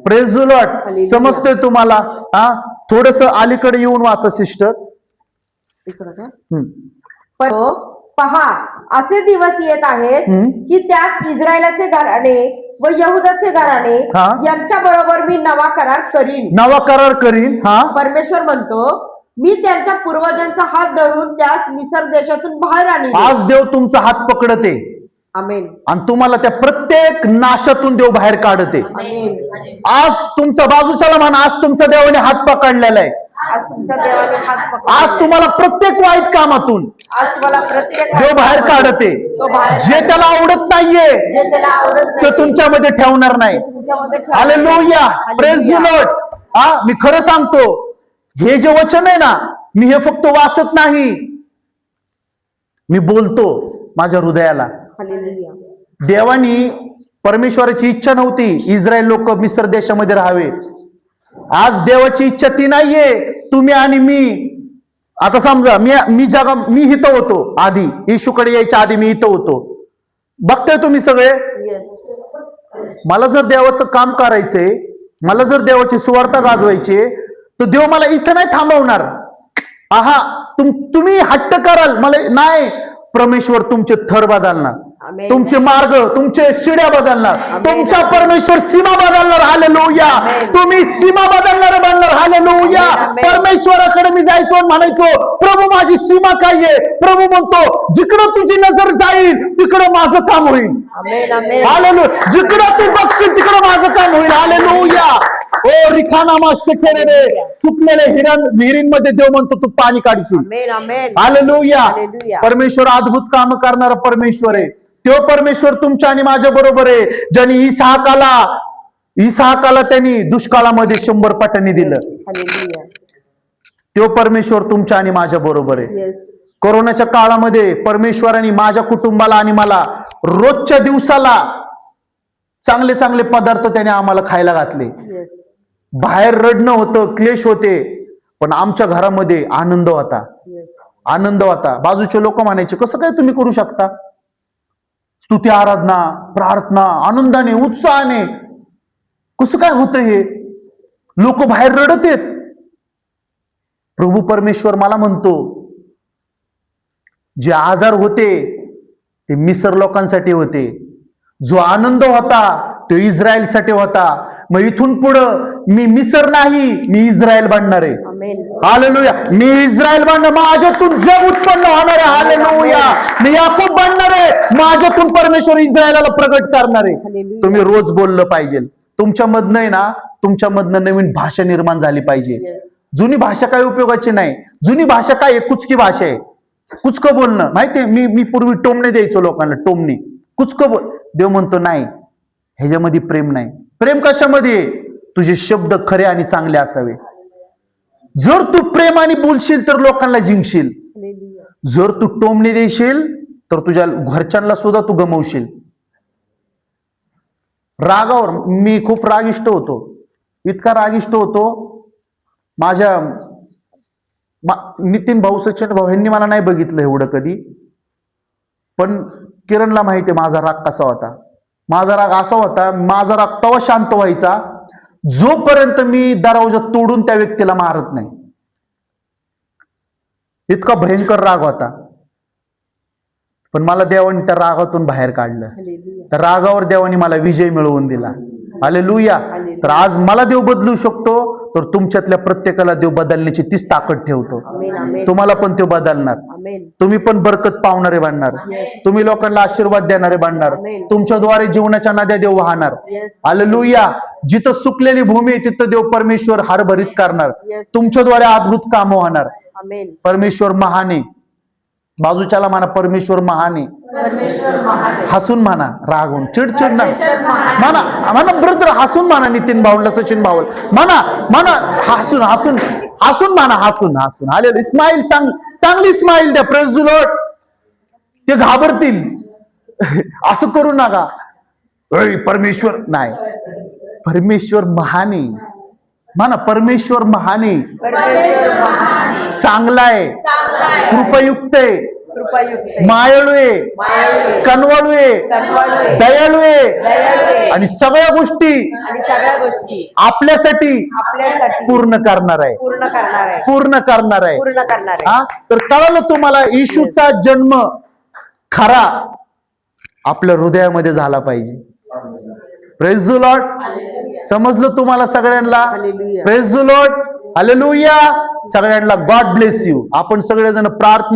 Praise the lord. Hallelujah. समजतंय तुम्हाला? हा, थोडस अलीकडे येऊन वाचा सिस्टर. इकडं का? पण पहा असे दिवस येत आहेत की त्यात इस्रायलाचे घराणे व यहुदाचे घराणे हा. यांच्या बरोबर मी नवा करार करीन. नवा करार करीन. हा, परमेश्वर म्हणतो मी त्यांच्या पूर्वजांचा हात धरून त्यास मिसर देशातून बाहेर आणीन. आज देव तुमचा हात पकडते आमेन. आणि तुम्हाला त्या प्रत्येक नाशातून देव बाहेर काढते. आमेन. आज तुमच्या बाजूच्याला म्हणा आज तुमच्या देवाने हात पकडलेला आहे. आज तुमच्या देवाने हात आज पकडला. तुम्हाला प्रत्येक वाईट कामातून आज तुम्हाला प्रत्येक देव बाहेर काढते. तो बाहेर जे त्याला आवडत नाहीये जे त्याला आवडत ते नाही तुमच्यामध्ये ठेवणार नाही. तुमच्यामध्ये ठेवणार. Hallelujah. Praise the hallelujah. Lord. हा, मी खरं सांगतो हे जे वचन आहे ना, मी हे फक्त वाचत नाही, मी बोलतो माझ्या हृदयाला. हालेलुया. देवानी परमेश्वराची इच्छा नव्हती इस्रायल लोक मिस्र देशामध्ये राहावे. आज देवाची इच्छा ती नाहीये तुम्ही आणि मी. आता समजा मी इथं होतो आधी, येशूकडे यायच्या आधी मी इथं होतो. बघताय तुम्ही सगळे. Yes. मला जर देवाचं काम करायचंय, मला जर देवाची सुवार्ता गाजवायची तर देव मला इथं नाही थांबवणार. आहा, तुम्ही हट्ट कराल मला नाही, परमेश्वर तुमचे थर बदलणार, आमेन. तुमचे मार्ग, तुमचे शिड्या बदलणार, आमेन. तुमचा परमेश्वर सीमा बदलणार. हालेलुया. आमेन. तुम्ही सीमा बदलणार बनणार. हालेलुया. परमेश्वराकडे मी जायचो आणि म्हणायचो, प्रभू माझी सीमा काय आहे? प्रभू म्हणतो, जिकडं तुझी नजर जाईल तिकडं माझं काम होईल. आमेन आमेन हालेलुया. जिकडं तू बघशील तिकडं माझं काम होईल. हालेलुया. ओ रिखानामा शेखेरे, सुकलेले विहिरींमध्ये देव म्हणतो तू पाणी काढशील. आमेन आमेन हालेलुया. हालेलुया. परमेश्वर अद्भुत काम करणारा परमेश्वर आहे. तो परमेश्वर तुमच्या आणि माझ्या बरोबर आहे. ज्यांनी इसाहाकाला त्यांनी दुष्काळामध्ये 100 पटांनी दिलं. हालेलुया. तो परमेश्वर तुमच्या आणि माझ्या बरोबर आहे. येस कोरोनाच्या काळामध्ये परमेश्वराने माझ्या कुटुंबाला आणि मला रोजच्या दिवसाला चांगले चांगले पदार्थ त्याने आम्हाला खायला घातले. येस बाहेर रडणं होतं, क्लेश होते, पण आमच्या घरामध्ये आनंद होता. येस आनंद होता. बाजूचे लोक म्हणायचे, कसं काय तुम्ही करू शकता? स्तुती, आराधना, प्रार्थना आनंदाने, उत्साहाने कसं काय होतं हे? लोक बाहेर रडत आहेत. प्रभू परमेश्वर मला म्हणतो, जे आजार होते ते मिसर लोकांसाठी होते, जो आनंद होता तो इस्रायलसाठी होता. मग इथून पुढं मी मिसर नाही, मी इस्रायल बनणार आहे. Amen hallelujah. मी इस्रायल बनणार, माझ्यातून जग उत्पन्न होणार आहे. हालेलुया. मी याकूब बनणार आहे, माझ्यातून परमेश्वर इस्रायलाला प्रगट करणार आहे. हालेलुया. तुम्ही रोज बोललं पाहिजे. तुमच्यामधनं आहे ना, तुमच्यामधनं नवीन भाषा निर्माण झाली पाहिजे. येस जुनी भाषा काय उपयोगाची नाही. जुनी भाषा काय आहे? कुचकी भाषा आहे. कुचकं बोलणं माहितीये. मी पूर्वी टोमणे द्यायचो लोकांना, टोमणी, कुचकं बोल. देव म्हणतो नाही, ह्याच्यामध्ये प्रेम नाही. प्रेम कशामध्ये? तुझे शब्द खरे आणि चांगले असावे. जर तू प्रेमाने बोलशील तर लोकांना जिंकशील. हालेलुया. जर तू टोमणे देशील तर तुझ्या घरच्यांना सुद्धा तू गमवशील. रागावर मी खूप रागिष्ट होतो, इतका रागिष्ट होतो. माझ्या नितीन भाऊ, सचिन भाऊ यांनी मला नाही बघितलं एवढं कधी, पण किरणला माहिती आहे माझा राग कसा होता. माझा राग असा होता, माझा राग तेव्हा शांत व्हायचा जोपर्यंत मी दरवाजा तोडून त्या व्यक्तीला मारत नाही. इतका भयंकर राग होता. पण मला देवाने त्या रागातून बाहेर काढलं. हालेलुया. त्या रागावर देवाने मला विजय मिळवून दिला. हालेलुया. तर आज मला देव बदलू शकतो, तर तुमच्यातल्या प्रत्येकाला देव बदलण्याची तीच ताकद ठेवतो. आमेन आमेन तुम्हाला पण तो बदलणार. आमेन तुम्ही पण बरकत पावणारे बनणार. तुम्ही लोकांना आशीर्वाद देणारे बनणार. आमेन. तुमच्याद्वारे जीवनाच्या नद्या देव वाहणार. Yes hallelujah. जिथं सुकलेली भूमी आहे तिथं देव परमेश्वर हरभरीत करणार. येस तुमच्याद्वारे अद्भुत कामं होणार. आमेन परमेश्वर महान आहे. बाजूच्याला म्हणा, परमेश्वर महान आहे. परमेश्वर महान आहे. हसून म्हणा, रागून, चिडचिड ना परमेश्वर महान आहे. म्हणा. म्हणा ब्रदर, हसून म्हणा. नितीन भाऊला, सचिन भाऊला म्हणा, म्हणा हसून हसून हसून म्हणा, हसून हसून. आले स्माईल, चांगली स्माईल द्या. Praise the Lord. ते घाबरतील. असं करू नका. परमेश्वर नाही, परमेश्वर महान आहे. म्हणा, परमेश्वर महान आहे, परमेश्वर महान आहे. चांगला आहे, कृपयुक्त आहे, कृपायुक्त आहे. मायाळू आहे, मायाळू आहे. कनवाळू आहे, कनवाळू आहे. दयाळू आहे, दयाळू आहे. आणि सगळ्या गोष्टी आणि सगळ्या गोष्टी आपल्यासाठी आपल्यासाठी पूर्ण करणार आहे. पूर्ण करणार आहे. पूर्ण करणार आहे. पूर्ण करणार आहे. हा, तर कळालं तुम्हाला, येशूचा जन्म खरा आपल्या हृदयामध्ये झाला पाहिजे. Praise the Lord. समजलं तुम्हाला सगळ्यांना? Hallelujah. Praise the lord. Hallelujah. सगळ्यांना गॉड ब्लेस यू. आपण सगळेजण प्रार्थना